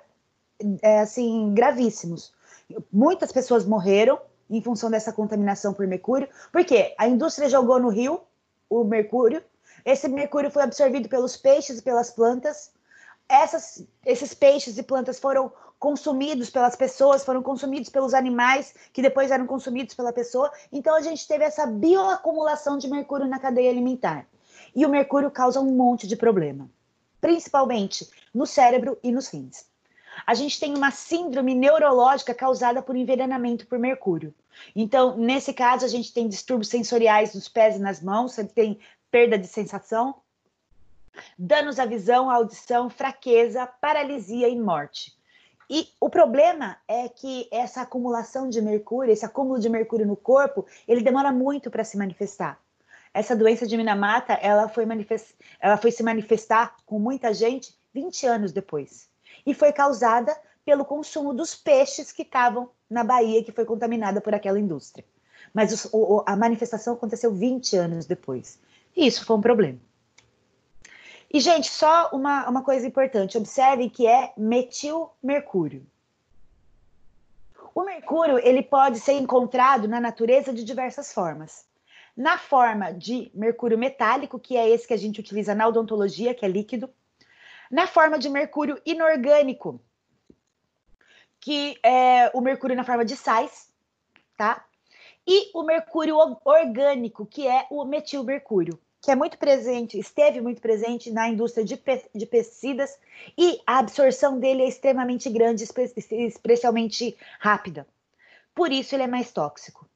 assim, gravíssimos. Muitas pessoas morreram em função dessa contaminação por mercúrio, porque a indústria jogou no rio o mercúrio, esse mercúrio foi absorvido pelos peixes e pelas plantas, esses peixes e plantas foram consumidos pelas pessoas, foram consumidos pelos animais, que depois eram consumidos pela pessoa. Então, a gente teve essa bioacumulação de mercúrio na cadeia alimentar. E o mercúrio causa um monte de problema, principalmente no cérebro e nos rins. A gente tem uma síndrome neurológica causada por envenenamento por mercúrio. Então, nesse caso, a gente tem distúrbios sensoriais nos pés e nas mãos, você tem perda de sensação, danos à visão, à audição, fraqueza, paralisia e morte. E o problema é que essa acumulação de mercúrio, esse acúmulo de mercúrio no corpo, ele demora muito para se manifestar. Essa doença de Minamata, ela foi se manifestar com muita gente 20 anos depois. E foi causada pelo consumo dos peixes que estavam na Bahia, que foi contaminada por aquela indústria. Mas a manifestação aconteceu 20 anos depois. E isso foi um problema. E, gente, só uma coisa importante. Observem que é metilmercúrio. O mercúrio, ele pode ser encontrado na natureza de diversas formas. Na forma de mercúrio metálico, que é esse que a gente utiliza na odontologia, que é líquido. Na forma de mercúrio inorgânico, que é o mercúrio na forma de sais, tá? E o mercúrio orgânico, que é o metilmercúrio, que é muito presente, esteve muito presente na indústria de pesticidas, e a absorção dele é extremamente grande, especialmente rápida. Por isso ele é mais tóxico.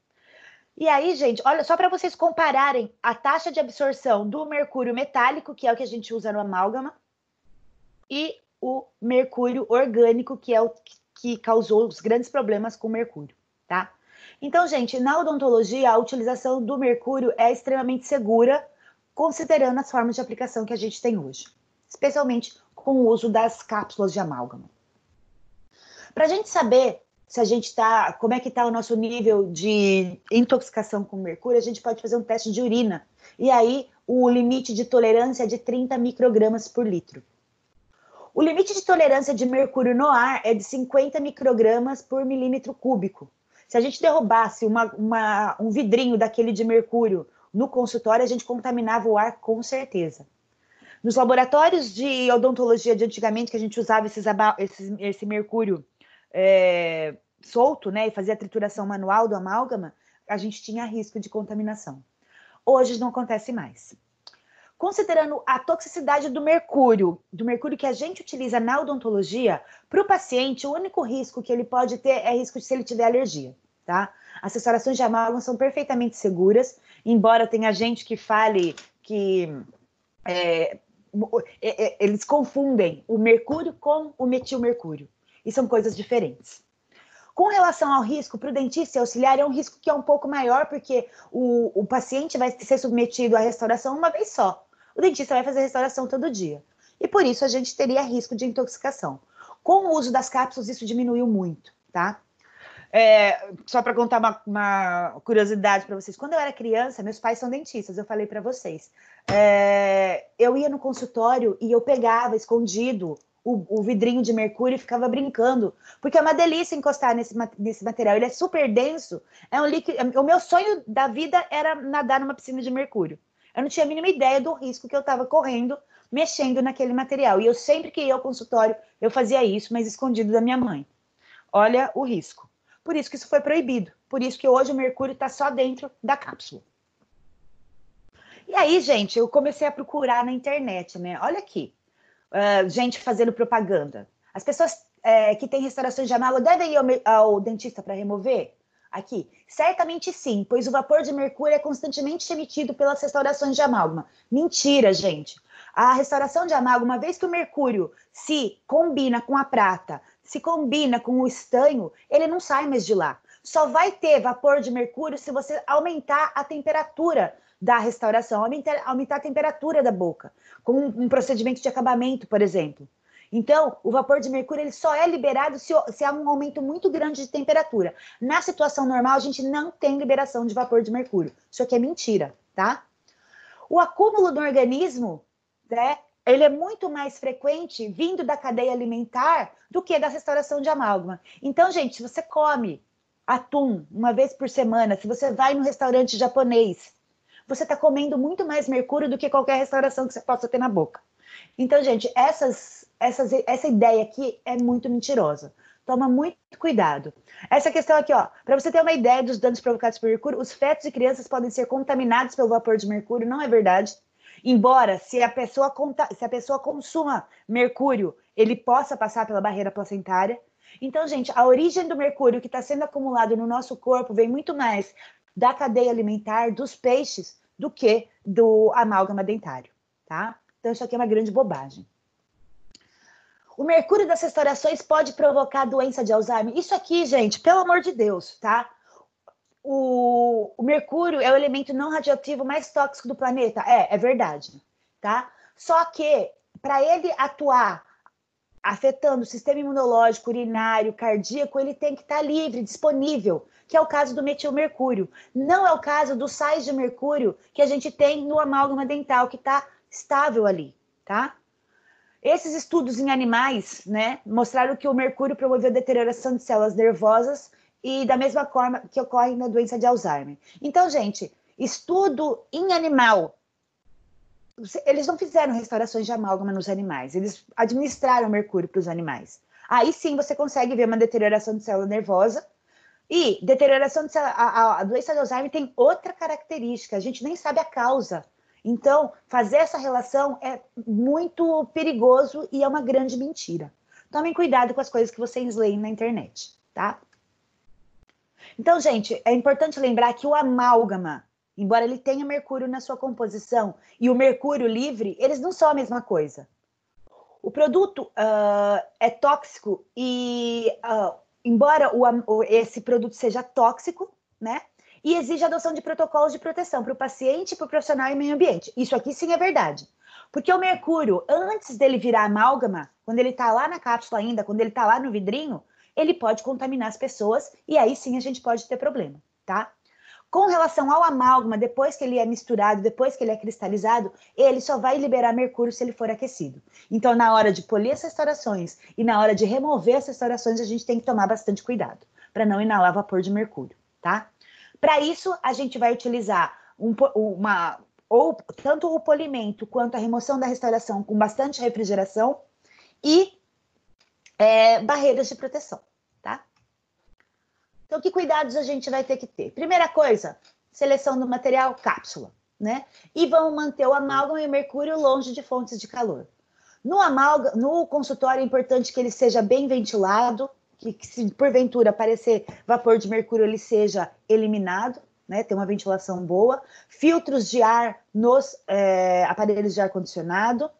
E aí, gente, olha, só para vocês compararem a taxa de absorção do mercúrio metálico, que é o que a gente usa no amálgama, e o mercúrio orgânico, que é o que causou os grandes problemas com o mercúrio, tá? Então, gente, na odontologia, a utilização do mercúrio é extremamente segura, considerando as formas de aplicação que a gente tem hoje, especialmente com o uso das cápsulas de amálgama. Para a gente saber se a gente tá, como é que está o nosso nível de intoxicação com mercúrio, a gente pode fazer um teste de urina. E aí, o limite de tolerância é de 30 microgramas por litro. O limite de tolerância de mercúrio no ar é de 50 microgramas por milímetro cúbico. Se a gente derrubasse um vidrinho daquele de mercúrio no consultório, a gente contaminava o ar com certeza. Nos laboratórios de odontologia de antigamente, que a gente usava esse mercúrio solto, né, e fazia a trituração manual do amálgama, a gente tinha risco de contaminação. Hoje não acontece mais. Considerando a toxicidade do mercúrio que a gente utiliza na odontologia, para o paciente, o único risco que ele pode ter é risco de se ele tiver alergia, tá? As restaurações de amálgama são perfeitamente seguras, embora tenha gente que fale que eles confundem o mercúrio com o metilmercúrio, e são coisas diferentes. Com relação ao risco, para o dentista e auxiliar, é um risco que é um pouco maior, porque o paciente vai ser submetido à restauração uma vez só. O dentista vai fazer restauração todo dia. E por isso a gente teria risco de intoxicação. Com o uso das cápsulas, isso diminuiu muito, tá? Só para contar uma curiosidade para vocês. Quando eu era criança, meus pais são dentistas, eu falei para vocês. Eu ia no consultório e eu pegava escondido o vidrinho de mercúrio e ficava brincando, porque é uma delícia encostar nesse material, ele é super denso, é um líquido. O meu sonho da vida era nadar numa piscina de mercúrio. Eu não tinha a mínima ideia do risco que eu estava correndo, mexendo naquele material, e eu sempre que ia ao consultório, eu fazia isso, mas escondido da minha mãe. Olha o risco. Por isso que isso foi proibido, por isso que hoje o mercúrio está só dentro da cápsula. E aí, gente, eu comecei a procurar na internet, né? Olha aqui. Gente fazendo propaganda. As pessoas que têm restaurações de amálgama devem ir ao dentista para remover? Aqui, certamente sim, pois o vapor de mercúrio é constantemente emitido pelas restaurações de amálgama. Mentira, gente. A restauração de amálgama, uma vez que o mercúrio se combina com a prata, se combina com o estanho, ele não sai mais de lá. Só vai ter vapor de mercúrio se você aumentar a temperatura da restauração, aumentar a temperatura da boca, com um procedimento de acabamento, por exemplo. Então, o vapor de mercúrio ele só é liberado se há um aumento muito grande de temperatura. Na situação normal, a gente não tem liberação de vapor de mercúrio. Isso aqui é mentira, tá? O acúmulo no organismo, né, ele é muito mais frequente vindo da cadeia alimentar do que da restauração de amálgama. Então, gente, se você come atum uma vez por semana, se você vai no restaurante japonês, você está comendo muito mais mercúrio do que qualquer restauração que você possa ter na boca. Então, gente, essa ideia aqui é muito mentirosa. Toma muito cuidado. Essa questão aqui, ó, para você ter uma ideia dos danos provocados por mercúrio, os fetos e crianças podem ser contaminados pelo vapor de mercúrio, não é verdade? Embora, se a pessoa consuma mercúrio, ele possa passar pela barreira placentária. Então, gente, a origem do mercúrio que está sendo acumulado no nosso corpo vem muito mais da cadeia alimentar, dos peixes, do que do amálgama dentário, tá? Então, isso aqui é uma grande bobagem. O mercúrio das restaurações pode provocar doença de Alzheimer? Isso aqui, gente, pelo amor de Deus, tá? O mercúrio é o elemento não radioativo mais tóxico do planeta. É verdade, tá? Só que, para ele atuar afetando o sistema imunológico, urinário, cardíaco, ele tem que estar livre, disponível, que é o caso do metilmercúrio. Não é o caso dos sais de mercúrio que a gente tem no amálgama dental, que está estável ali, tá? Esses estudos em animais, né, mostraram que o mercúrio promoveu deterioração de células nervosas e da mesma forma que ocorre na doença de Alzheimer. Então, gente, estudo em animal, eles não fizeram restaurações de amálgama nos animais, eles administraram mercúrio para os animais. Aí sim você consegue ver uma deterioração de célula nervosa. E deterioração de célula, a doença de Alzheimer tem outra característica, a gente nem sabe a causa. Então, fazer essa relação é muito perigoso e é uma grande mentira. Tomem cuidado com as coisas que vocês leem na internet, tá? Então, gente, é importante lembrar que o amálgama, embora ele tenha mercúrio na sua composição e o mercúrio livre, eles não são a mesma coisa. O produto é tóxico e, embora esse produto seja tóxico, né? E exige a adoção de protocolos de proteção para o paciente, para o profissional e meio ambiente. Isso aqui sim é verdade. Porque o mercúrio, antes dele virar amálgama, quando ele está lá na cápsula ainda, quando ele está lá no vidrinho, ele pode contaminar as pessoas e aí sim a gente pode ter problema, tá? Com relação ao amálgama, depois que ele é misturado, depois que ele é cristalizado, ele só vai liberar mercúrio se ele for aquecido. Então, na hora de polir as restaurações e na hora de remover as restaurações, a gente tem que tomar bastante cuidado para não inalar vapor de mercúrio, tá? Para isso, a gente vai utilizar tanto o polimento quanto a remoção da restauração com bastante refrigeração e barreiras de proteção, tá? Então, que cuidados a gente vai ter que ter? Primeira coisa, seleção do material cápsula, né? E vamos manter o amálgama e o mercúrio longe de fontes de calor. No consultório é importante que ele seja bem ventilado, que se porventura aparecer vapor de mercúrio, ele seja eliminado, né? Tem uma ventilação boa. Filtros de ar nos aparelhos de ar-condicionado.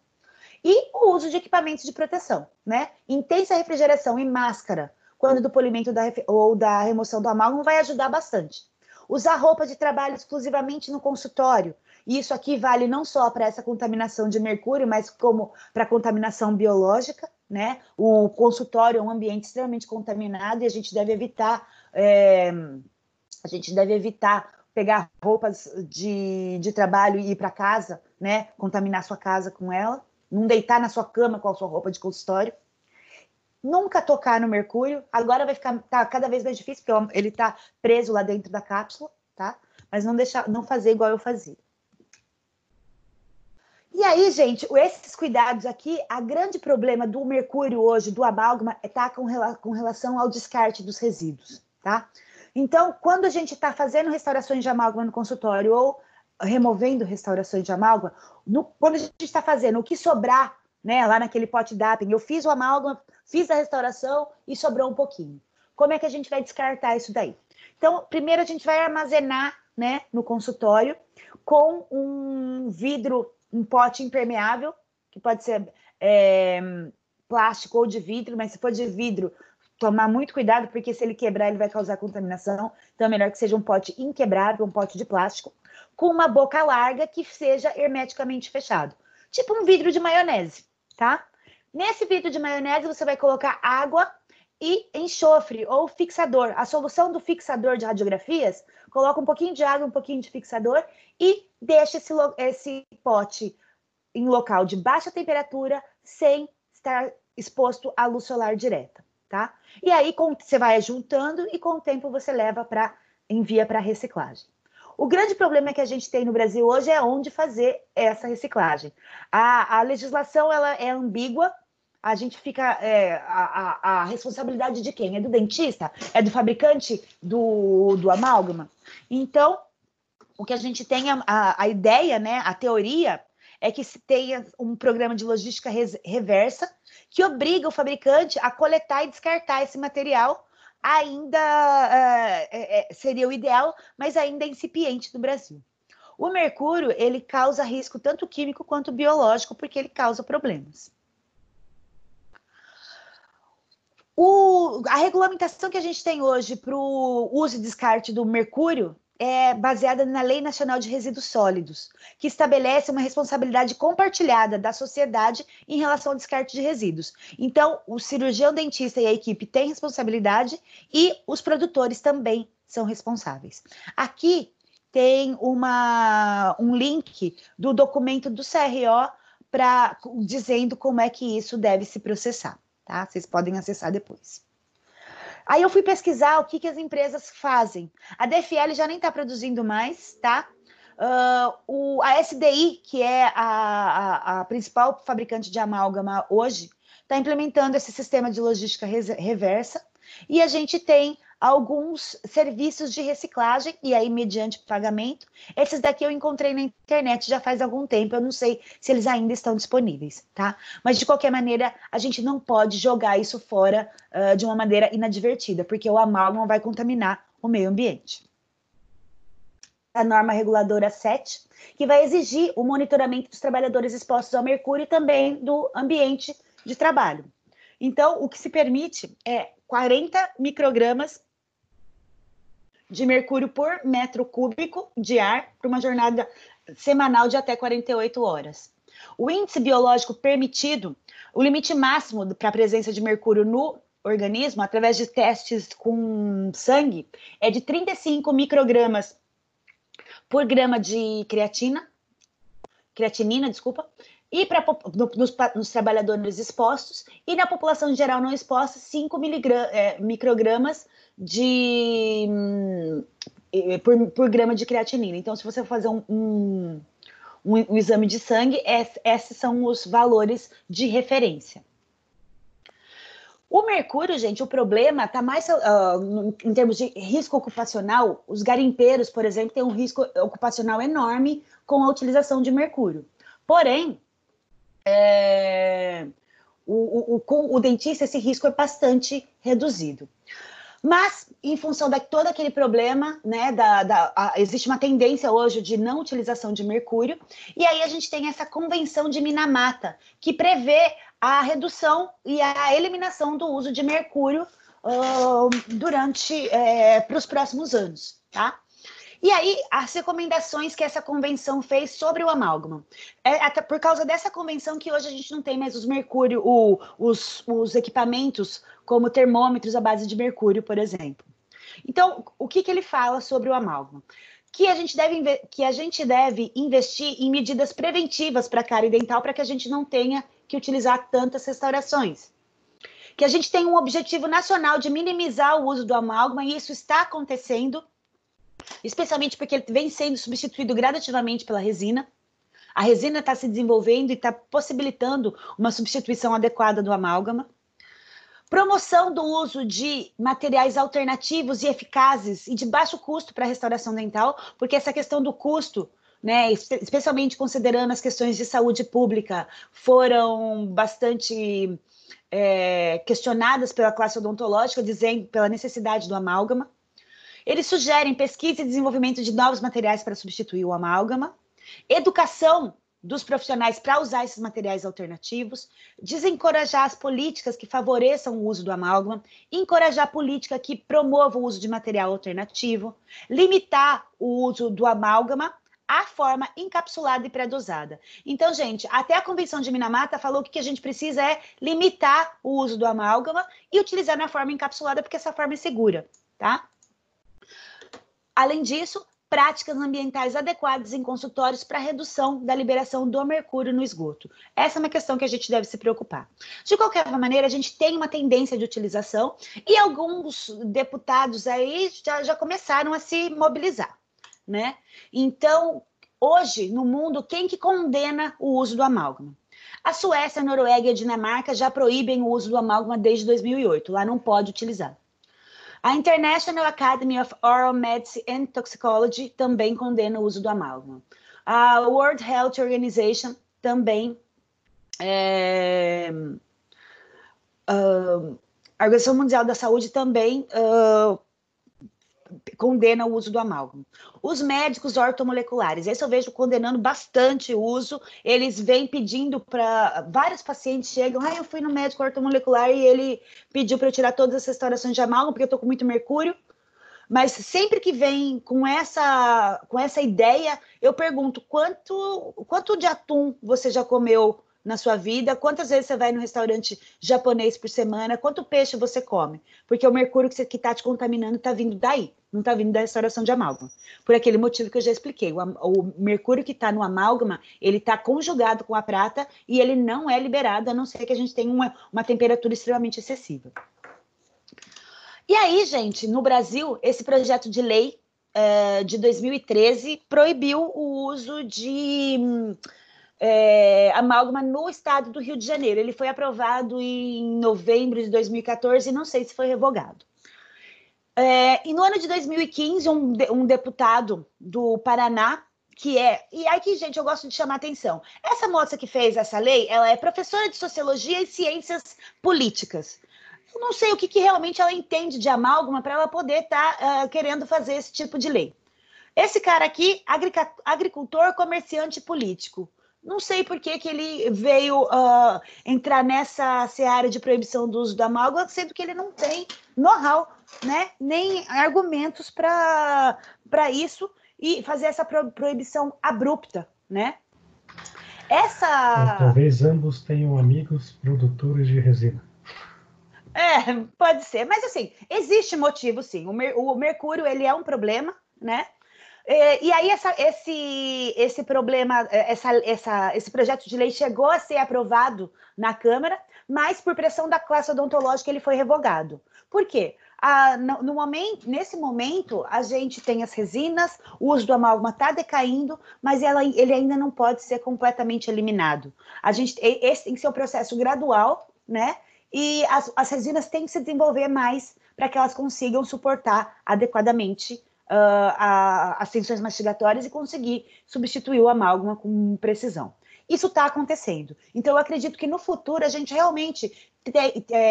E o uso de equipamentos de proteção, né? Intensa refrigeração e máscara, quando do polimento ou da remoção do amálgama, vai ajudar bastante. Usar roupa de trabalho exclusivamente no consultório. E isso aqui vale não só para essa contaminação de mercúrio, mas como para contaminação biológica, né? O consultório é um ambiente extremamente contaminado e a gente deve evitar pegar roupas de trabalho e ir para casa, né? Contaminar sua casa com ela. Não deitar na sua cama com a sua roupa de consultório. Nunca tocar no mercúrio. Agora vai ficar cada vez mais difícil, porque ele está preso lá dentro da cápsula, tá? Mas não fazer igual eu fazia. E aí, gente, esses cuidados aqui, a grande problema do mercúrio hoje, do amálgama, tá com relação ao descarte dos resíduos, tá? Então, quando a gente está fazendo restaurações de amálgama no consultório ou removendo restaurações de amálgama, quando a gente está fazendo o que sobrar, né, lá naquele pote Dappen, eu fiz o amálgama, fiz a restauração e sobrou um pouquinho. Como é que a gente vai descartar isso daí? Então, primeiro a gente vai armazenar, né, no consultório com um vidro, um pote impermeável, que pode ser plástico ou de vidro, mas se for de vidro, tomar muito cuidado, porque se ele quebrar, ele vai causar contaminação. Então, é melhor que seja um pote inquebrável, um pote de plástico, com uma boca larga que seja hermeticamente fechado. Tipo um vidro de maionese, tá? Nesse vidro de maionese, você vai colocar água e enxofre ou fixador. A solução do fixador de radiografias, coloca um pouquinho de água, um pouquinho de fixador e deixa esse pote em local de baixa temperatura, sem estar exposto à luz solar direta, tá? E aí você vai juntando e com o tempo você envia para reciclagem. O grande problema que a gente tem no Brasil hoje é onde fazer essa reciclagem. A legislação ela é ambígua. a gente fica... a responsabilidade de quem? É do dentista? É do fabricante do amálgama? Então, o que a gente tem, a ideia, né, a teoria, é que se tenha um programa de logística reversa que obriga o fabricante a coletar e descartar esse material, ainda seria o ideal, mas ainda é incipiente no Brasil. O mercúrio, ele causa risco tanto químico quanto biológico, porque ele causa problemas. A regulamentação que a gente tem hoje para o uso e descarte do mercúrio é baseada na Lei Nacional de Resíduos Sólidos, que estabelece uma responsabilidade compartilhada da sociedade em relação ao descarte de resíduos. Então, o cirurgião dentista e a equipe têm responsabilidade e os produtores também são responsáveis. Aqui tem um link do documento do CRO dizendo como é que isso deve se processar, tá? Vocês podem acessar depois. Aí eu fui pesquisar o que as empresas fazem. A DFL já nem está produzindo mais, tá? A SDI, que é a principal fabricante de amálgama hoje, está implementando esse sistema de logística reversa, e a gente tem alguns serviços de reciclagem, e aí mediante pagamento. Esses daqui eu encontrei na internet já faz algum tempo, eu não sei se eles ainda estão disponíveis, tá? Mas de qualquer maneira, a gente não pode jogar isso fora de uma maneira inadvertida, porque o amálgama vai contaminar o meio ambiente. A norma reguladora 7, que vai exigir o monitoramento dos trabalhadores expostos ao mercúrio e também do ambiente de trabalho. Então, o que se permite é 40 microgramas de mercúrio por metro cúbico de ar para uma jornada semanal de até 48 horas. O índice biológico permitido, o limite máximo para a presença de mercúrio no organismo, através de testes com sangue, é de 35 microgramas por grama de creatinina, e nos trabalhadores expostos, e na população em geral não exposta, 5 microgramas por grama de creatinina. Então, se você for fazer um exame de sangue, esses são os valores de referência. O mercúrio, gente, o problema está mais em termos de risco ocupacional. Os garimpeiros, por exemplo, têm um risco ocupacional enorme com a utilização de mercúrio. Porém, com o dentista, esse risco é bastante reduzido. Mas, em função de todo aquele problema, né, existe uma tendência hoje de não utilização de mercúrio, e aí a gente tem essa Convenção de Minamata, que prevê a redução e a eliminação do uso de mercúrio para os próximos anos, tá? E aí, as recomendações que essa convenção fez sobre o amálgama. Até por causa dessa convenção que hoje a gente não tem mais os mercúrio, os equipamentos como termômetros à base de mercúrio, por exemplo. Então, o que ele fala sobre o amálgama? Que a gente deve investir em medidas preventivas para a cárie dental para que a gente não tenha que utilizar tantas restaurações. Que a gente tem um objetivo nacional de minimizar o uso do amálgama, e isso está acontecendo, especialmente porque ele vem sendo substituído gradativamente pela resina. A resina está se desenvolvendo e está possibilitando uma substituição adequada do amálgama. Promoção do uso de materiais alternativos e eficazes e de baixo custo para a restauração dental, porque essa questão do custo, né, especialmente considerando as questões de saúde pública, foram bastante questionadas pela classe odontológica, dizendo pela necessidade do amálgama. Eles sugerem pesquisa e desenvolvimento de novos materiais para substituir o amálgama, educação dos profissionais para usar esses materiais alternativos, desencorajar as políticas que favoreçam o uso do amálgama, encorajar a política que promova o uso de material alternativo, limitar o uso do amálgama à forma encapsulada e pré-dosada. Então, gente, até a Convenção de Minamata falou que o que a gente precisa é limitar o uso do amálgama e utilizar na forma encapsulada, porque essa forma é segura, tá? Além disso, práticas ambientais adequadas em consultórios para redução da liberação do mercúrio no esgoto. Essa é uma questão que a gente deve se preocupar. De qualquer maneira, a gente tem uma tendência de utilização e alguns deputados aí já começaram a se mobilizar, né? Então, hoje, no mundo, quem que condena o uso do amálgama? A Suécia, a Noruega e a Dinamarca já proíbem o uso do amálgama desde 2008. Lá não pode utilizar. A International Academy of Oral Medicine and Toxicology também condena o uso do amálgama. A World Health Organization também a Organização Mundial da Saúde também condena o uso do amálgama. Os médicos ortomoleculares, esse eu vejo condenando bastante o uso, eles vêm pedindo para... Vários pacientes chegam, eu fui no médico ortomolecular e ele pediu para eu tirar todas as restaurações de amálgama porque eu estou com muito mercúrio, mas sempre que vem com essa ideia, eu pergunto, quanto de atum você já comeu na sua vida? Quantas vezes você vai no restaurante japonês por semana? Quanto peixe você come? Porque o mercúrio que está te contaminando está vindo daí, não está vindo da restauração de amálgama. Por aquele motivo que eu já expliquei. O mercúrio que está no amálgama, ele está conjugado com a prata e ele não é liberado, a não ser que a gente tenha uma temperatura extremamente excessiva. E aí, gente, no Brasil, esse projeto de lei de 2013 proibiu o uso de amálgama no estado do Rio de Janeiro. Ele foi aprovado em novembro de 2014 e não sei se foi revogado. E no ano de 2015, um deputado do Paraná, e aqui, gente, eu gosto de chamar a atenção. Essa moça que fez essa lei, ela é professora de Sociologia e Ciências Políticas. Eu não sei o que realmente ela entende de amálgama para ela poder estar querendo fazer esse tipo de lei. Esse cara aqui, agricultor, comerciante político. Não sei por que ele veio entrar nessa seara de proibição do uso do amálgama, sendo que ele não tem know-how, né? Nem argumentos para isso e fazer essa proibição abrupta, né? Talvez ambos tenham amigos produtores de resina. Pode ser, mas assim, existe motivo, sim. O mercúrio, ele é um problema, né? E aí esse problema, esse projeto de lei chegou a ser aprovado na Câmara, mas por pressão da classe odontológica ele foi revogado. Por quê? Nesse momento, a gente tem as resinas, o uso do amálgama está decaindo, mas ele ainda não pode ser completamente eliminado. Esse tem que ser um processo gradual, né? E as resinas têm que se desenvolver mais para que elas consigam suportar adequadamente as tensões mastigatórias e conseguir substituir o amálgama com precisão. Isso está acontecendo. Então, eu acredito que no futuro a gente realmente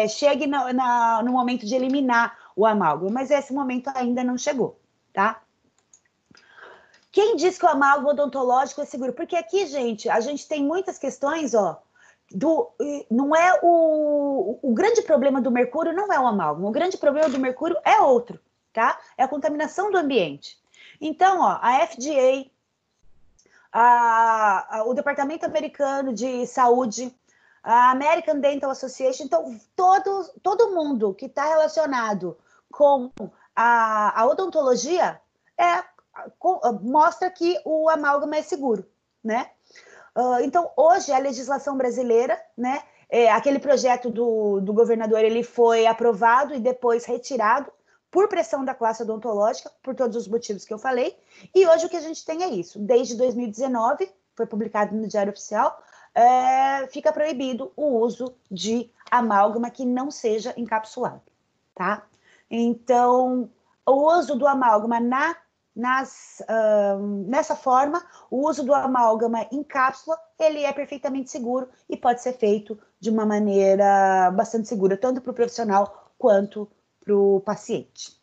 chegue no momento de eliminar o amálgama, mas esse momento ainda não chegou, tá? Quem diz que o amálgama odontológico é seguro? Porque aqui, gente, a gente tem muitas questões, não é o grande problema do mercúrio não é o amálgama, o grande problema do mercúrio é outro, tá? É a contaminação do ambiente. Então, a FDA, o Departamento Americano de Saúde, a American Dental Association, então todo mundo que está relacionado com a odontologia mostra que o amálgama é seguro, né? Então, hoje, a legislação brasileira, né, aquele projeto do governador, ele foi aprovado e depois retirado por pressão da classe odontológica, por todos os motivos que eu falei, e hoje o que a gente tem é isso. Desde 2019, foi publicado no Diário Oficial, fica proibido o uso de amálgama que não seja encapsulado, tá? Então, o uso do amálgama nessa forma, o uso do amálgama em cápsula, ele é perfeitamente seguro e pode ser feito de uma maneira bastante segura, tanto para o profissional quanto para o paciente.